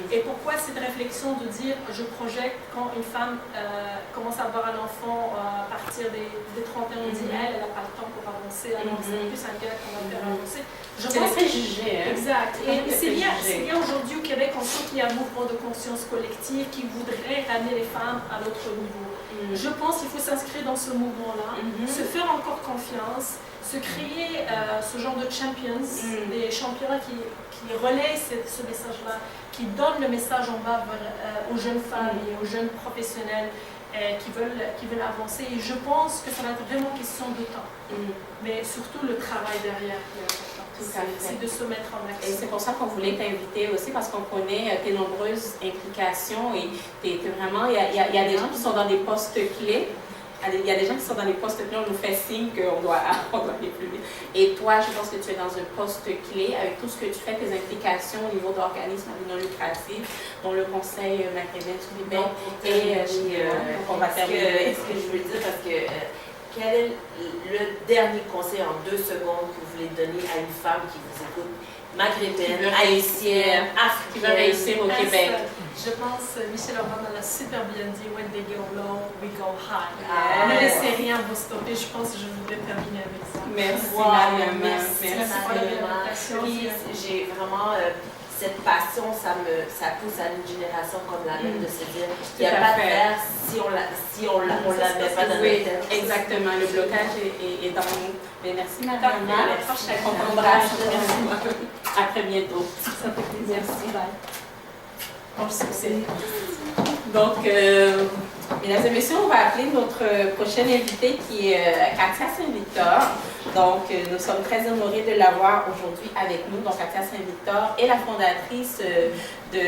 et pourquoi cette réflexion de dire je projette quand une femme commence à avoir un enfant à partir des 30 ans, on dit elle n'a pas le temps pour avancer, alors c'est plus un gars qu'on va faire avancer. Je pense que
préjugés.
Exact. Et c'est bien aujourd'hui au Québec, on sent qu'il y a un mouvement de conscience collective qui voudrait ramener les femmes à l'autre niveau. Je pense qu'il faut s'inscrire dans ce mouvement-là, se faire encore confiance, se créer ce genre de champions, des champions qui relaient ce message-là, qui donnent le message en bas aux jeunes femmes et aux jeunes professionnels qui veulent avancer. Et je pense que ça va être vraiment question de temps, mais surtout le travail derrière qui est important. C'est de se mettre en action.
Et c'est pour ça qu'on voulait t'inviter aussi, parce qu'on connaît tes nombreuses implications et t'es vraiment, il y a des gens qui sont dans des postes clés. Il y a des gens qui sont dans les postes clés, on nous fait signe qu'on doit aller plus vite. Et toi, je pense que tu es dans un poste clé avec tout ce que tu fais, tes implications au niveau d'organismes non lucratifs, dont le Conseil maghrébin du Québec.
On va terminer. Ce que je veux dire, parce que quel est le dernier conseil en 2 secondes que vous voulez donner à une femme qui vous écoute, maghrébine, haïtienne, africaine,
qui veut réussir au Québec?
Je pense, Michelle Obama l'a super bien dit, when they go low, we go high. Ne laissez rien vous stopper. Je pense que je voudrais terminer avec ça.
Merci,
merci pour l'invitation. J'ai vraiment cette passion, ça pousse à une génération comme la mienne de se dire il n'y a pas de verre si on la met pas dans notre tête.
Exactement, le blocage est dans nous. Mais merci Mariama, on t'embrasse. À très bientôt.
Ça fait plaisir.
Merci, bye. Bon succès. Donc, mesdames et messieurs, on va appeler notre prochaine invitée qui est Katia Saint-Victor. Donc, nous sommes très honorés de l'avoir aujourd'hui avec nous. Donc, Katia Saint-Victor est la fondatrice de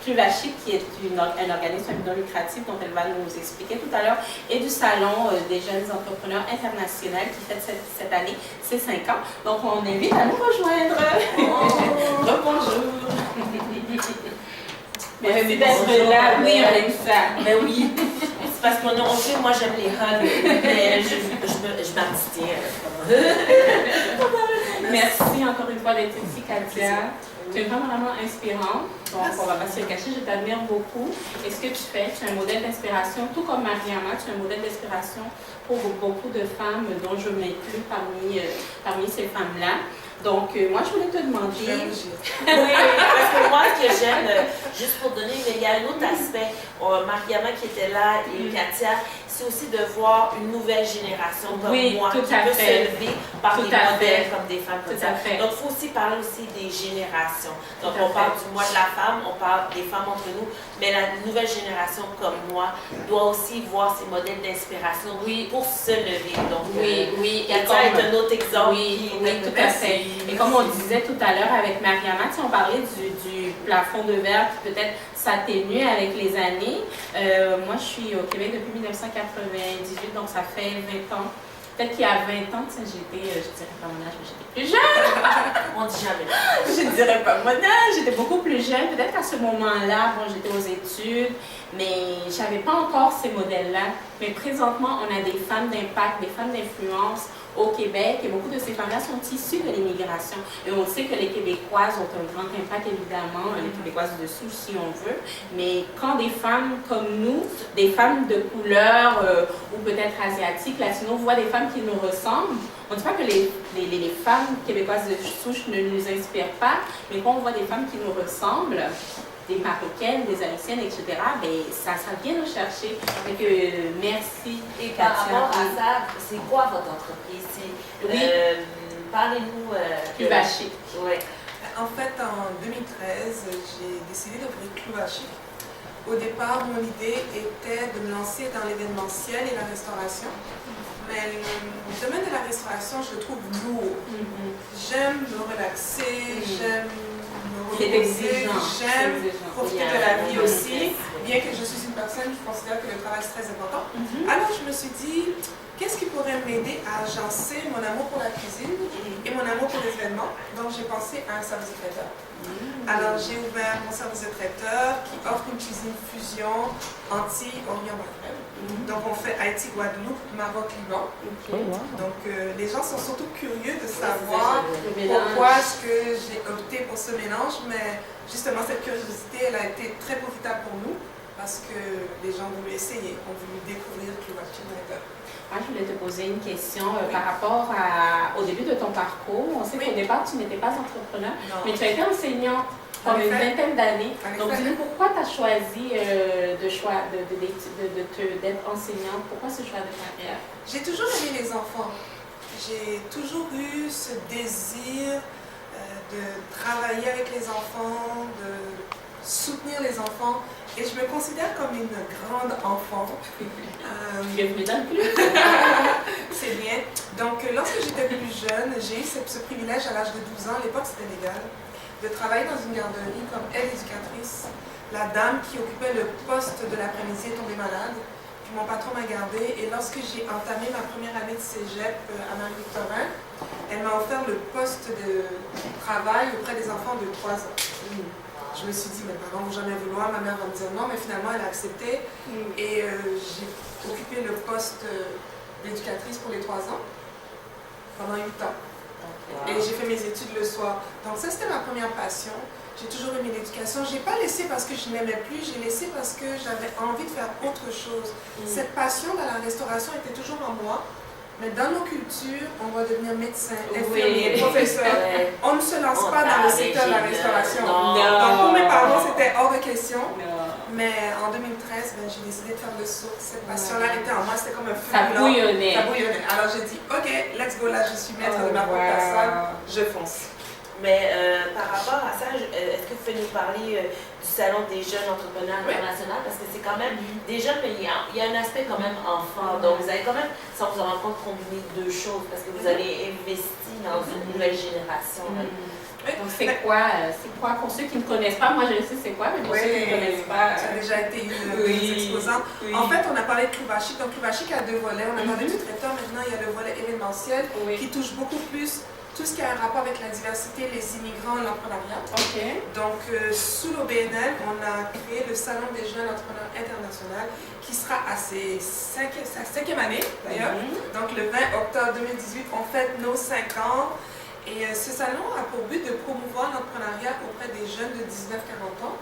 Privaship, qui est un organisme non lucratif dont elle va nous expliquer tout à l'heure, et du Salon des jeunes entrepreneurs internationaux qui fête cette année ses 5 ans. Donc, on invite à nous rejoindre. Bonjour. Merci d'être là. Oui, on aime ça.
Mais oui, c'est parce qu'on sait, moi j'aime les hugs, mais je m'abstiens.
Merci encore une fois d'être ici, Katia. Tu es vraiment inspirante. Donc, on ne va pas se le cacher, je t'admire beaucoup. Et ce que tu fais, tu es un modèle d'inspiration, tout comme Mariama, tu es un modèle d'inspiration pour beaucoup de femmes dont je m'inclus parmi ces femmes-là. Donc, moi, je voulais te demander...
Oui, parce que moi, ce que j'aime, juste pour donner, mais il y a un autre aspect, Mariama qui était là et Katia, c'est aussi de voir une nouvelle génération comme moi qui peut se lever par des modèles comme des femmes comme ça. Donc, il faut aussi parler aussi des générations. Donc, on parle du mois de la femme, on parle des femmes entre nous, mais la nouvelle génération comme moi doit aussi voir ces modèles d'inspiration pour se lever. Donc, Katia est un autre exemple.
Oui, tout à fait. Et comme on disait tout à l'heure avec Mariama, on parlait du plafond de verre qui peut-être s'atténue avec les années. Moi, je suis au Québec depuis 1998, donc ça fait 20 ans. Peut-être qu'il y a 20 ans, j'étais, je dirais pas mon âge, mais j'étais plus jeune.
On dit jamais.
Je ne dirais pas mon âge, j'étais beaucoup plus jeune. Peut-être qu'à ce moment-là, bon, j'étais aux études, mais je n'avais pas encore ces modèles-là. Mais présentement, on a des femmes d'impact, des femmes d'influence au Québec, et beaucoup de ces femmes-là sont issues de l'immigration. Et on sait que les Québécoises ont un grand impact, évidemment, les Québécoises de souche, si on veut. Mais quand des femmes comme nous, des femmes de couleur, ou peut-être asiatiques, latinos, voient des femmes qui nous ressemblent, on ne dit pas que les femmes québécoises de souche ne nous inspirent pas, mais quand on voit des femmes qui nous ressemblent, des Marocaines, des Haïtiennes, etc., ben, ça vient nous chercher. Donc, merci.
Et par rapport à ça, c'est quoi votre entreprise? Parlez-nous.
Cuba Chic.
Oui.
En fait, en 2013, j'ai décidé d'ouvrir Cuba Chic. Au départ, mon idée était de me lancer dans l'événementiel et la restauration. Mais le domaine de la restauration, je le trouve lourd. J'aime me relaxer, j'aime me reposer, j'aime profiter de la vie aussi. Bien que je suis une personne, je considère que le travail est très important. Alors je me suis dit, qu'est-ce qui pourrait m'aider à agencer mon amour pour la cuisine et mon amour pour les événements? Donc j'ai pensé à un service de traiteur. Alors j'ai ouvert mon service de traiteur qui offre une cuisine fusion Antilles-Orient-Maghreb. Donc on fait Haïti, Guadeloupe, Maroc, Liban. Donc les gens sont surtout curieux de savoir pourquoi est-ce que j'ai opté pour ce mélange, mais justement cette curiosité elle a été très profitable pour nous parce que les gens ont voulu essayer, ont voulu découvrir Cuba Chic.
Moi, je voulais te poser une question par rapport au début de ton parcours. On sait qu'au départ, tu n'étais pas entrepreneur, mais tu as été enseignante pendant une vingtaine d'années. Donc, dis-nous pourquoi tu as choisi d'être enseignante? Pourquoi ce choix de carrière?
J'ai toujours aimé les enfants. J'ai toujours eu ce désir de travailler avec les enfants, de soutenir les enfants. Et je me considère comme une grande enfant.
Bienvenue dans le club.
C'est bien. Donc, lorsque j'étais plus jeune, j'ai eu ce privilège à l'âge de 12 ans, à l'époque c'était légal, de travailler dans une garderie comme aide-éducatrice. La dame qui occupait le poste de l'après-midi est tombée malade. Puis mon patron m'a gardée. Et lorsque j'ai entamé ma première année de cégep à Marie-Victorin, elle m'a offert le poste de travail auprès des enfants de 3 ans. Je me suis dit, mes parents ne vont jamais vouloir, ma mère va me dire non, mais finalement elle a accepté. Et j'ai occupé le poste d'éducatrice pour les 3 ans pendant 8 ans. Et j'ai fait mes études le soir. Donc ça c'était ma première passion. J'ai toujours aimé l'éducation. Je n'ai pas laissé parce que je n'aimais plus, j'ai laissé parce que j'avais envie de faire autre chose. Cette passion dans la restauration était toujours en moi. Mais dans nos cultures, on va devenir médecin, infirmier, professeur. On ne se lance pas dans le secteur de la restauration. Donc pour mes parents, c'était hors de question. Mais en 2013, j'ai décidé de faire le saut. Cette passion-là était en moi, c'était comme un feu.
Ça bouillonnait.
Alors j'ai dit, ok, let's go, là je suis maître de ma propre personne, je fonce.
Mais par rapport à ça, est-ce que vous pouvez nous parler du Salon des jeunes entrepreneurs internationaux? Parce que c'est quand même des jeunes, mais il y a un aspect quand même enfant. Donc vous avez quand même, sans vous en rendre compte, combiné 2 choses parce que vous avez investi dans une nouvelle génération.
Donc c'est quoi pour ceux qui ne connaissent pas? Moi je sais c'est quoi, mais pour ceux qui ne connaissent pas.
Tu as déjà été une exposante. En fait, on a parlé de Cuba Chic. Donc Cuba Chic a 2 volets. On a parlé du traiteur, maintenant il y a le volet événementiel qui touche beaucoup plus tout ce qui a un rapport avec la diversité, les immigrants, l'entrepreneuriat. Donc, sous l'OBNL, on a créé le Salon des jeunes entrepreneurs international qui sera à sa 5e année d'ailleurs. Donc, le 20 octobre 2018, on fête nos 5 ans. Et ce salon a pour but de promouvoir l'entrepreneuriat auprès des jeunes de 19-40 ans,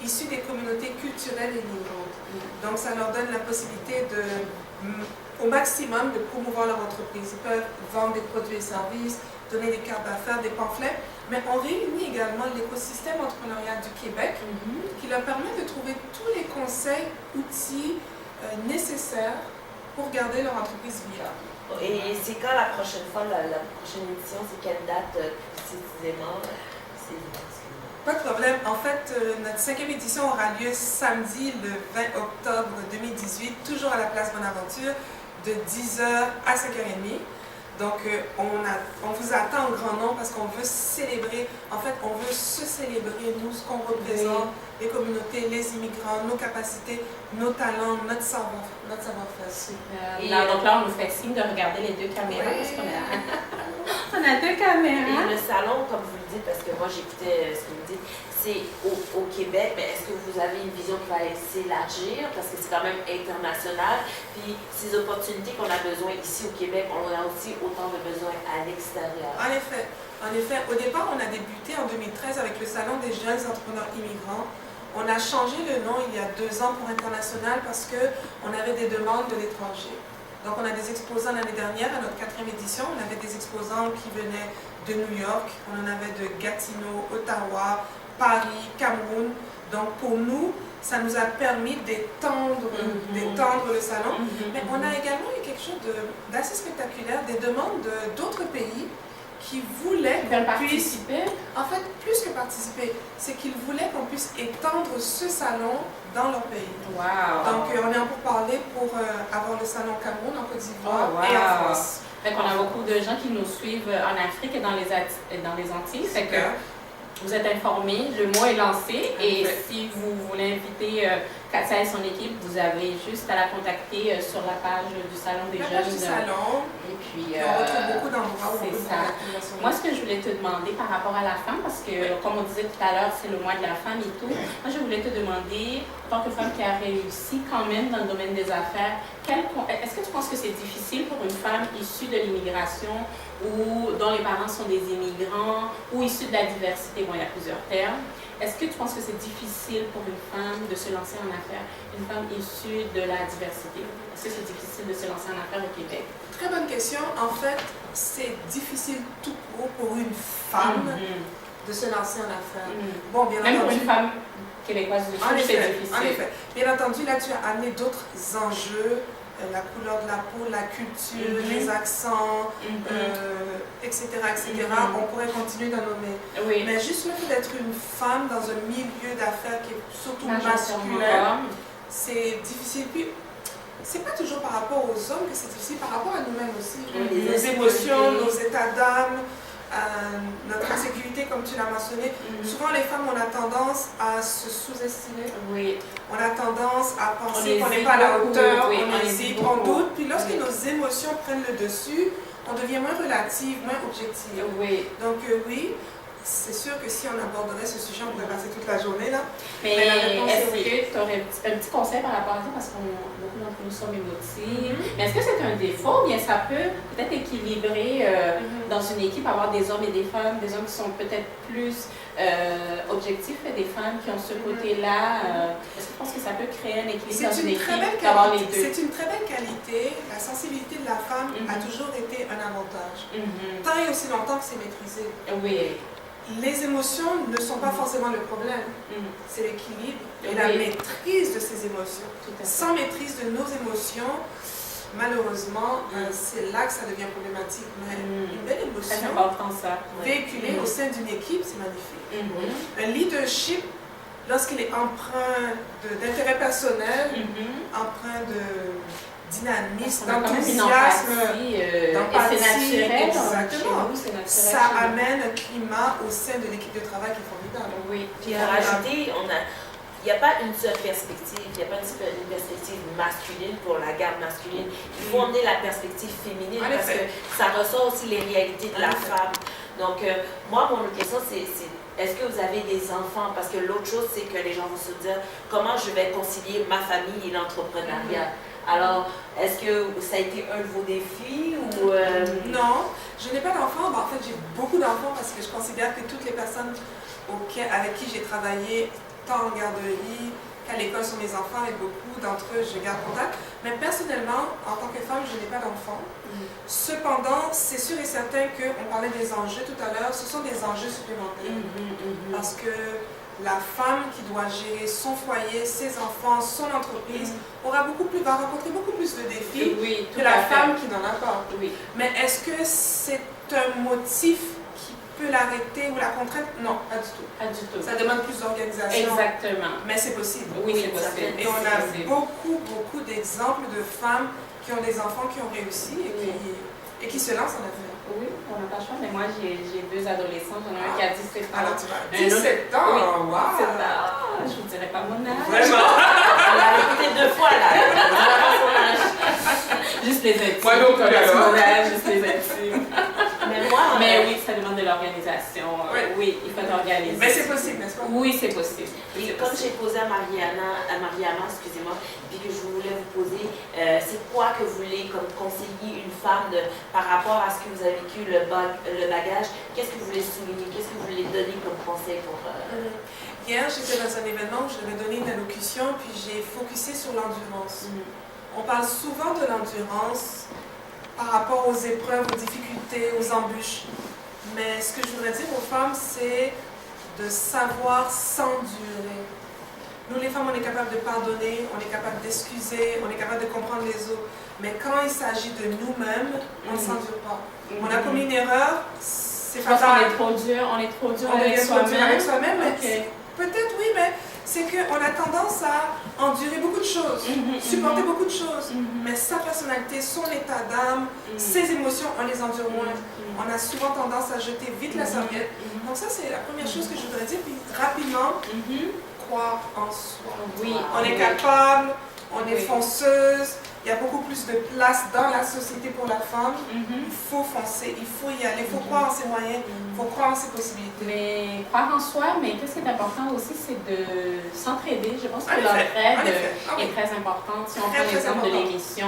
issus des communautés culturelles et migrantes. Donc ça leur donne la possibilité au maximum de promouvoir leur entreprise. Ils peuvent vendre des produits et services, donner des cartes d'affaires, des pamphlets, mais on réunit également l'écosystème entrepreneurial du Québec qui leur permet de trouver tous les conseils, outils nécessaires pour garder leur entreprise viable.
Et c'est quand la prochaine fois, la prochaine édition, c'est quelle date précisément?
Pas de problème. En fait, notre 5e édition aura lieu samedi le 20 octobre 2018, toujours à la place Bonaventure, de 10h à 5h30. Donc, on vous attend en grand nombre parce qu'on veut célébrer, en fait, on veut se célébrer, nous, ce qu'on représente, les communautés, les immigrants, nos capacités, nos talents, notre savoir-faire.
Super. Donc là, on nous fait signe de regarder les deux caméras parce qu'on a, on a deux caméras.
Et le salon, comme vous le dites, parce que moi j'écoutais ce que vous dites, c'est au Québec, mais est-ce que vous avez une vision qui va s'élargir parce que c'est quand même international? Puis ces opportunités qu'on a besoin ici au Québec, on en a aussi autant de besoins à l'extérieur.
En effet, au départ, on a débuté en 2013 avec le Salon des jeunes entrepreneurs immigrants. On a changé le nom il y a 2 ans pour international parce qu'on avait des demandes de l'étranger. Donc on a des exposants l'année dernière, à notre 4e édition, on avait des exposants qui venaient de New York, on en avait de Gatineau, Ottawa, Paris, Cameroun. Donc pour nous, ça nous a permis d'étendre le salon. Mais on a également eu quelque chose d'assez spectaculaire, des demandes d'autres pays qui voulaient qu'on puisse
participer.
En fait, plus que participer, c'est qu'ils voulaient qu'on puisse étendre ce salon dans leur pays.
Wow.
Donc on est en pourparlers pour avoir le salon au Cameroun, en Côte d'Ivoire et en France.
Fait qu'on a beaucoup de gens qui nous suivent en Afrique et dans les Antilles. Fait que vous êtes informés, le mot est lancé et si vous voulez inviter Katia et son équipe, vous avez juste à la contacter sur la page du Salon des Jeunes.
Du salon.
Et puis,
on retrouve beaucoup d'endroits où on peut
ça. Moi, ce que je voulais te demander par rapport à la femme, parce que comme on disait tout à l'heure, c'est le mois de la femme et tout, moi je voulais te demander, en tant que femme qui a réussi quand même dans le domaine des affaires, est-ce que tu penses que c'est difficile pour une femme issue de l'immigration ou dont les parents sont des immigrants ou issus de la diversité, bon il y a plusieurs termes, est-ce que tu penses que c'est difficile pour une femme de se lancer en affaires, une femme issue de la diversité? Est-ce que c'est difficile de se lancer en affaires au Québec?
Très bonne question. En fait, c'est difficile tout court pour une femme de se lancer en affaires. Bon, bien
même
entendu,
pour une femme québécoise, c'est difficile.
En effet. Bien entendu, là, tu as amené d'autres enjeux. La couleur de la peau, la culture, les accents, etc. On pourrait continuer d'en nommer.
Oui.
Mais juste le fait d'être une femme dans un milieu d'affaires qui est surtout masculin, c'est difficile. Puis, c'est pas toujours par rapport aux hommes que c'est difficile, par rapport à nous-mêmes aussi. Nos émotions, nos états d'âme, notre insécurité, comme tu l'as mentionné. Souvent, les femmes, on a tendance à se sous-estimer.
Oui.
On a tendance à penser qu'on n'est pas à la hauteur, on hésite, on doute. Puis lorsque nos émotions prennent le dessus, on devient moins relative, moins objective.
Oui.
Donc oui, c'est sûr que si on aborderait ce sujet, on pourrait passer toute la journée là.
Mais est-ce que tu aurais un petit conseil par rapport à ça, parce que beaucoup d'entre nous sommes émotifs, mais est-ce que c'est un défaut ou bien ça peut peut-être équilibrer dans une équipe, avoir des hommes et des femmes, des hommes qui sont peut-être plus objectifs et des femmes qui ont ce côté-là? Est-ce que tu penses que ça peut créer un équilibre dans une équipe d'avoir les deux?
C'est une très belle qualité. La sensibilité de la femme a toujours été un avantage. Tant et aussi longtemps que c'est maîtrisé.
Oui.
Les émotions ne sont pas forcément le problème. C'est l'équilibre et la maîtrise de ces émotions. Sans maîtrise de nos émotions, malheureusement, c'est là que ça devient problématique. Mais une belle émotion véhiculée au sein d'une équipe, c'est magnifique. Un leadership, lorsqu'il est empreint d'intérêt personnel, empreint de dynamisme, d'enthousiasme, d'empathie, exactement. Ça amène un climat au sein de l'équipe de travail qui est formidable.
Oui, puis à rajouter, il n'y a pas une seule perspective, il n'y a pas une perspective masculine pour la garde masculine. Il faut emmener la perspective féminine parce que ça ressort aussi les réalités de la femme. Donc, moi, mon question, c'est est-ce que vous avez des enfants? Parce que l'autre chose, c'est que les gens vont se dire comment je vais concilier ma famille et l'entrepreneuriat. Alors, est-ce que ça a été un de vos défis ou...
Non, je n'ai pas d'enfants. En fait, j'ai beaucoup d'enfants parce que je considère que toutes les personnes avec qui j'ai travaillé, tant en garderie qu'à l'école, sont mes enfants, et beaucoup d'entre eux, je garde contact. Mais personnellement, en tant que femme, je n'ai pas d'enfants. Cependant, c'est sûr et certain qu'on parlait des enjeux tout à l'heure, ce sont des enjeux supplémentaires. Parce que la femme qui doit gérer son foyer, ses enfants, son entreprise, va rencontrer beaucoup plus de défis que la femme qui n'en a pas. Mais est-ce que c'est un motif qui peut l'arrêter ou la contraindre? Non, pas du tout.
Pas du tout.
Ça demande plus d'organisation.
Exactement.
Mais c'est possible.
Oui, c'est possible.
Et on a beaucoup d'exemples de femmes qui ont des enfants qui ont réussi et qui se lancent en affaires.
Oui, on n'a pas le choix, mais moi j'ai 2 adolescents, j'en ai un qui a 17 ans.
Alors tu vas 17 ans?
Oui,
Wow!
17 ans. Je vous dirais pas mon âge.
Vraiment?
On l'a répété 2 fois là.
Juste les intimes.
Moi non plus, alors.
Juste les intimes. Mais oui, ça demande de l'organisation. Oui, il faut organiser.
Mais c'est possible, n'est-ce pas?
Oui, c'est possible.
Et comme j'ai posé à Mariama, excusez-moi, puis que je voulais vous poser, c'est quoi que vous voulez comme conseiller une femme par rapport à ce que vous avez vécu, le bagage, qu'est-ce que vous voulez souligner, qu'est-ce que vous voulez donner comme conseil pour...
Hier, j'étais dans un événement où je devais donner une allocution, puis j'ai focusé sur l'endurance. On parle souvent de l'endurance par rapport aux épreuves, aux difficultés, aux embûches. Mais ce que je voudrais dire aux femmes, c'est de savoir s'endurer. Nous, les femmes, on est capable de pardonner, on est capable d'excuser, on est capable de comprendre les autres. Mais quand il s'agit de nous-mêmes, on ne s'endure pas. On a commis une erreur, c'est pas grave.
On est trop dur, avec
soi-même. Peut-être oui, mais c'est qu'on a tendance à endurer beaucoup de choses, supporter beaucoup de choses. Mais sa personnalité, son état d'âme, ses émotions, on les endure moins. On a souvent tendance à jeter vite la serviette. Donc ça, c'est la première chose que je voudrais dire. Puis rapidement, croire en soi. On est capable, on est fonceuse. Il y a beaucoup plus de place dans la société pour la femme. Il faut foncer, il faut y aller, il faut croire en ses moyens, il faut croire en ses possibilités.
Mais croire en soi, mais qu'est-ce qui est important aussi, c'est de s'entraider. Je pense que l'entraide est très importante. Si on prend l'exemple de l'émission,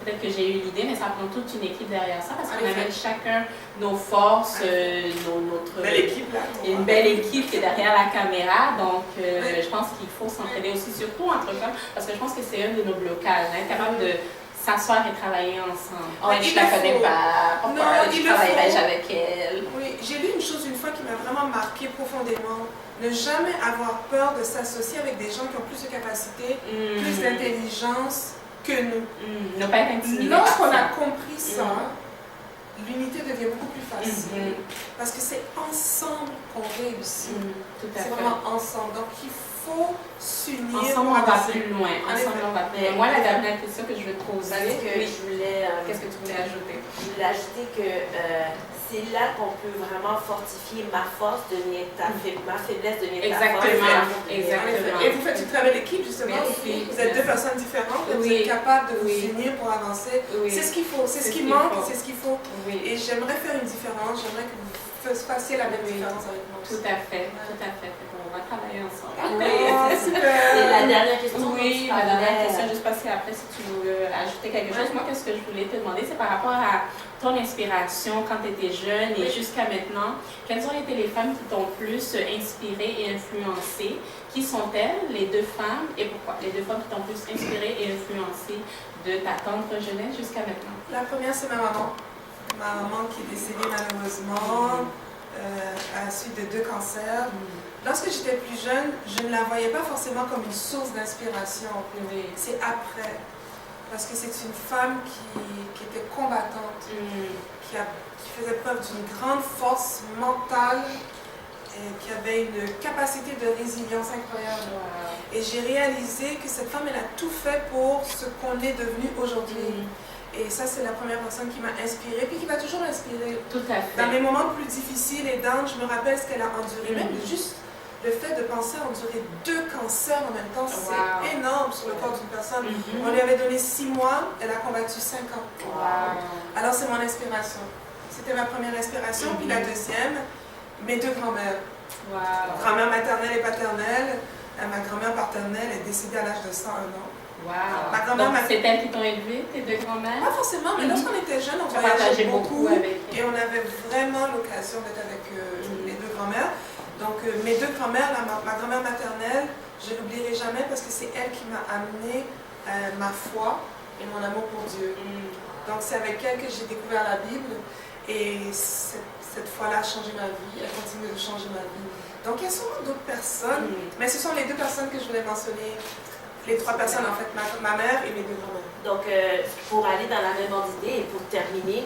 peut-être que j'ai eu l'idée, mais ça prend toute une équipe derrière ça, parce qu'on amène chacun nos forces, notre...
Belle équipe, là.
Une belle équipe qui est derrière la caméra, donc je pense qu'il faut s'entraider aussi, surtout entre femmes, parce que je pense que c'est un de nos blocages, être capable de s'asseoir et travailler ensemble. Oh, je la connais pas, pourquoi je travaillerais avec elle?
Oui, j'ai lu une chose une fois qui m'a vraiment marquée profondément. Ne jamais avoir peur de s'associer avec des gens qui ont plus de capacité, plus d'intelligence que nous.
Ne pas être intimidé.
Lorsqu'on a compris ça, l'unité devient beaucoup plus facile. Parce que c'est ensemble qu'on réussit. C'est vraiment ensemble. Donc il faut s'unir.
Ensemble, on va plus loin. Ensemble, on va plus loin. Moi, la dernière question que je veux te poser, qu'est-ce que tu voulais ajouter?
Je voulais ajouter que c'est là qu'on peut vraiment fortifier ma force, devenir ma faiblesse, devenir ta force.
Exactement.
Et vous faites une très belle équipe, justement. Vous êtes 2 personnes différentes, vous êtes capables de vous unir pour avancer. C'est ce qu'il faut, c'est ce qui manque, c'est ce qu'il faut. Et j'aimerais faire une différence, j'aimerais que vous fassiez la même différence avec moi.
Tout à fait, tout à fait. On va travailler ensemble.
Super.
Et la dernière question.
Oui, la dernière question, juste parce qu'après, si tu veux ajouter quelque chose, moi, qu'est-ce que je voulais te demander, c'est par rapport à ton inspiration quand tu étais jeune et jusqu'à maintenant. Quelles ont été les femmes qui t'ont plus inspirée et influencée? Qui sont-elles, les 2 femmes, et pourquoi? Les 2 femmes qui t'ont plus inspirée et influencée de ta tendre jeunesse jusqu'à maintenant?
La première, c'est ma maman. Ma maman qui est décédée malheureusement à la suite de 2 cancers. Lorsque j'étais plus jeune, je ne la voyais pas forcément comme une source d'inspiration. C'est après. Parce que c'est une femme qui était combattante, qui faisait preuve d'une grande force mentale, et qui avait une capacité de résilience incroyable. Et j'ai réalisé que cette femme, elle a tout fait pour ce qu'on est devenu aujourd'hui. Et ça, c'est la première personne qui m'a inspirée, puis qui va toujours m'inspirer.
Tout à fait.
Dans mes moments plus difficiles et down, je me rappelle ce qu'elle a enduré. Même juste le fait de penser à endurer 2 cancers en même temps, c'est énorme sur le corps d'une personne. On lui avait donné 6 mois, elle a combattu 5 ans. Alors c'est mon inspiration. C'était ma première inspiration. Puis la deuxième, mes 2 grands-mères. Grand-mère maternelle et paternelle. Ma grand-mère paternelle est décédée à l'âge de 101 ans.
Wow.
Ma grand-mère
Donc,
m'a-
c'est elles qui t'ont élevé, tes deux grands-mères?
Pas forcément, mais lorsqu'on était jeunes, on
Tu as partagé
voyageait beaucoup
avec
et on avait vraiment l'occasion d'être avec les deux grands-mères. Donc, mes deux grands-mères, ma grand-mère maternelle, je ne l'oublierai jamais parce que c'est elle qui m'a amené ma foi et mon amour pour Dieu. Donc, c'est avec elle que j'ai découvert la Bible et cette foi-là a changé ma vie, elle continue de changer ma vie. Donc, il y a sûrement d'autres personnes, mais ce sont les deux personnes que je voulais mentionner. Les trois personnes, en fait, ma mère et mes deux grands-mères.
Donc, pour aller dans la même ordre d'idée et pour terminer,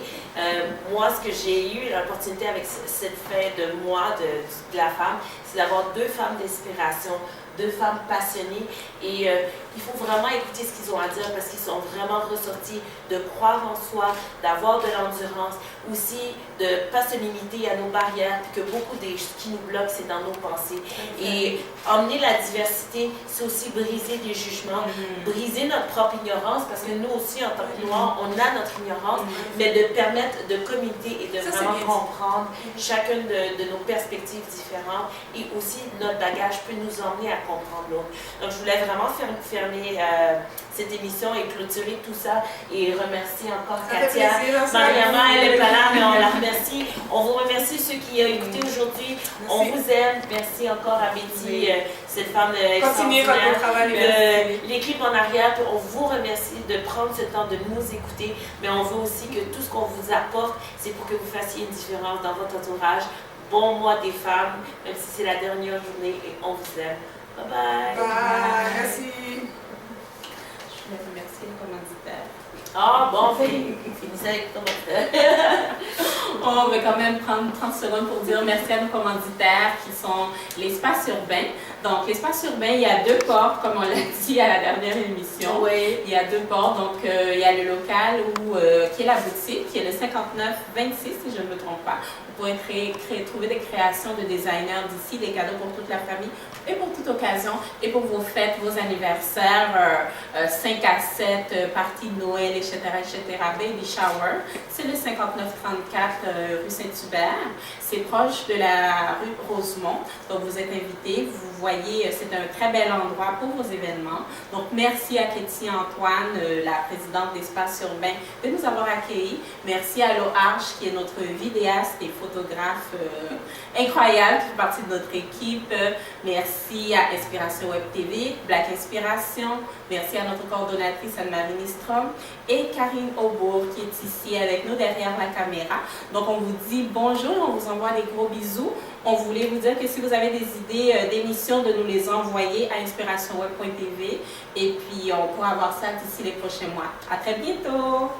moi, ce que j'ai eu l'opportunité avec cette fin de mois de la femme, c'est d'avoir deux femmes d'inspiration, deux femmes passionnées. Et il faut vraiment écouter ce qu'ils ont à dire parce qu'ils sont vraiment ressortis de croire en soi, d'avoir de l'endurance, aussi de ne pas se limiter à nos barrières, puis que beaucoup de ce qui nous bloque, c'est dans nos pensées. Et emmener la diversité, c'est aussi briser des jugements, briser notre propre ignorance, parce que nous aussi, en tant que Noirs, on a notre ignorance, mais de permettre de communiquer et de vraiment comprendre chacune de nos perspectives différentes, et aussi notre bagage peut nous emmener à comprendre l'autre. Donc, je voulais vraiment fermer cette émission et clôturer tout ça et remercier encore Katia. Mariama, elle n'est pas là, mais on la remercie. On vous remercie ceux qui ont écouté aujourd'hui. On vous aime. Merci encore à Betty, cette femme extraordinaire. L'équipe en arrière, on vous remercie de prendre ce temps de nous écouter, mais on veut aussi que tout ce qu'on vous apporte, c'est pour que vous fassiez une différence dans votre entourage. Bon mois des femmes, même si c'est la dernière journée, et on vous aime. Bye bye.
Bye. Merci.
Je voulais remercier le commanditaire.
Ah bon, finissez avec le commanditaire.
On va quand même prendre 30 secondes pour dire merci à nos commanditaires qui sont l'espace urbain. Donc, l'espace urbain, il y a deux ports, comme on l'a dit à la dernière émission.
Oui.
Il y a deux ports. Donc, il y a le local qui est la boutique, qui est le 5926, si je ne me trompe pas. Vous pourrez trouver des créations de designers d'ici, des cadeaux pour toute la famille et pour toute occasion et pour vos fêtes, vos anniversaires, 5 à 7, parties de Noël, etc., baby shower. C'est le 5934 rue Saint-Hubert. C'est proche de la rue Rosemont. Donc, vous êtes invités. Vous voyez, c'est un très bel endroit pour vos événements. Donc, merci à Katie Antoine, la présidente d'Espace Urbain, de nous avoir accueillis. Merci à Loarche, qui est notre vidéaste et photographe incroyable, qui fait partie de notre équipe. Merci à Inspiration Web TV, Black Inspiration. Merci à notre coordonnatrice Anne-Marie Nistrom et Karine Aubourg, qui est ici avec nous derrière la caméra. Donc, on vous dit bonjour, on vous envoie des gros bisous. On voulait vous dire que si vous avez des idées d'émissions, de nous les envoyer à inspirationweb.tv et puis on pourra voir ça d'ici les prochains mois. À très bientôt!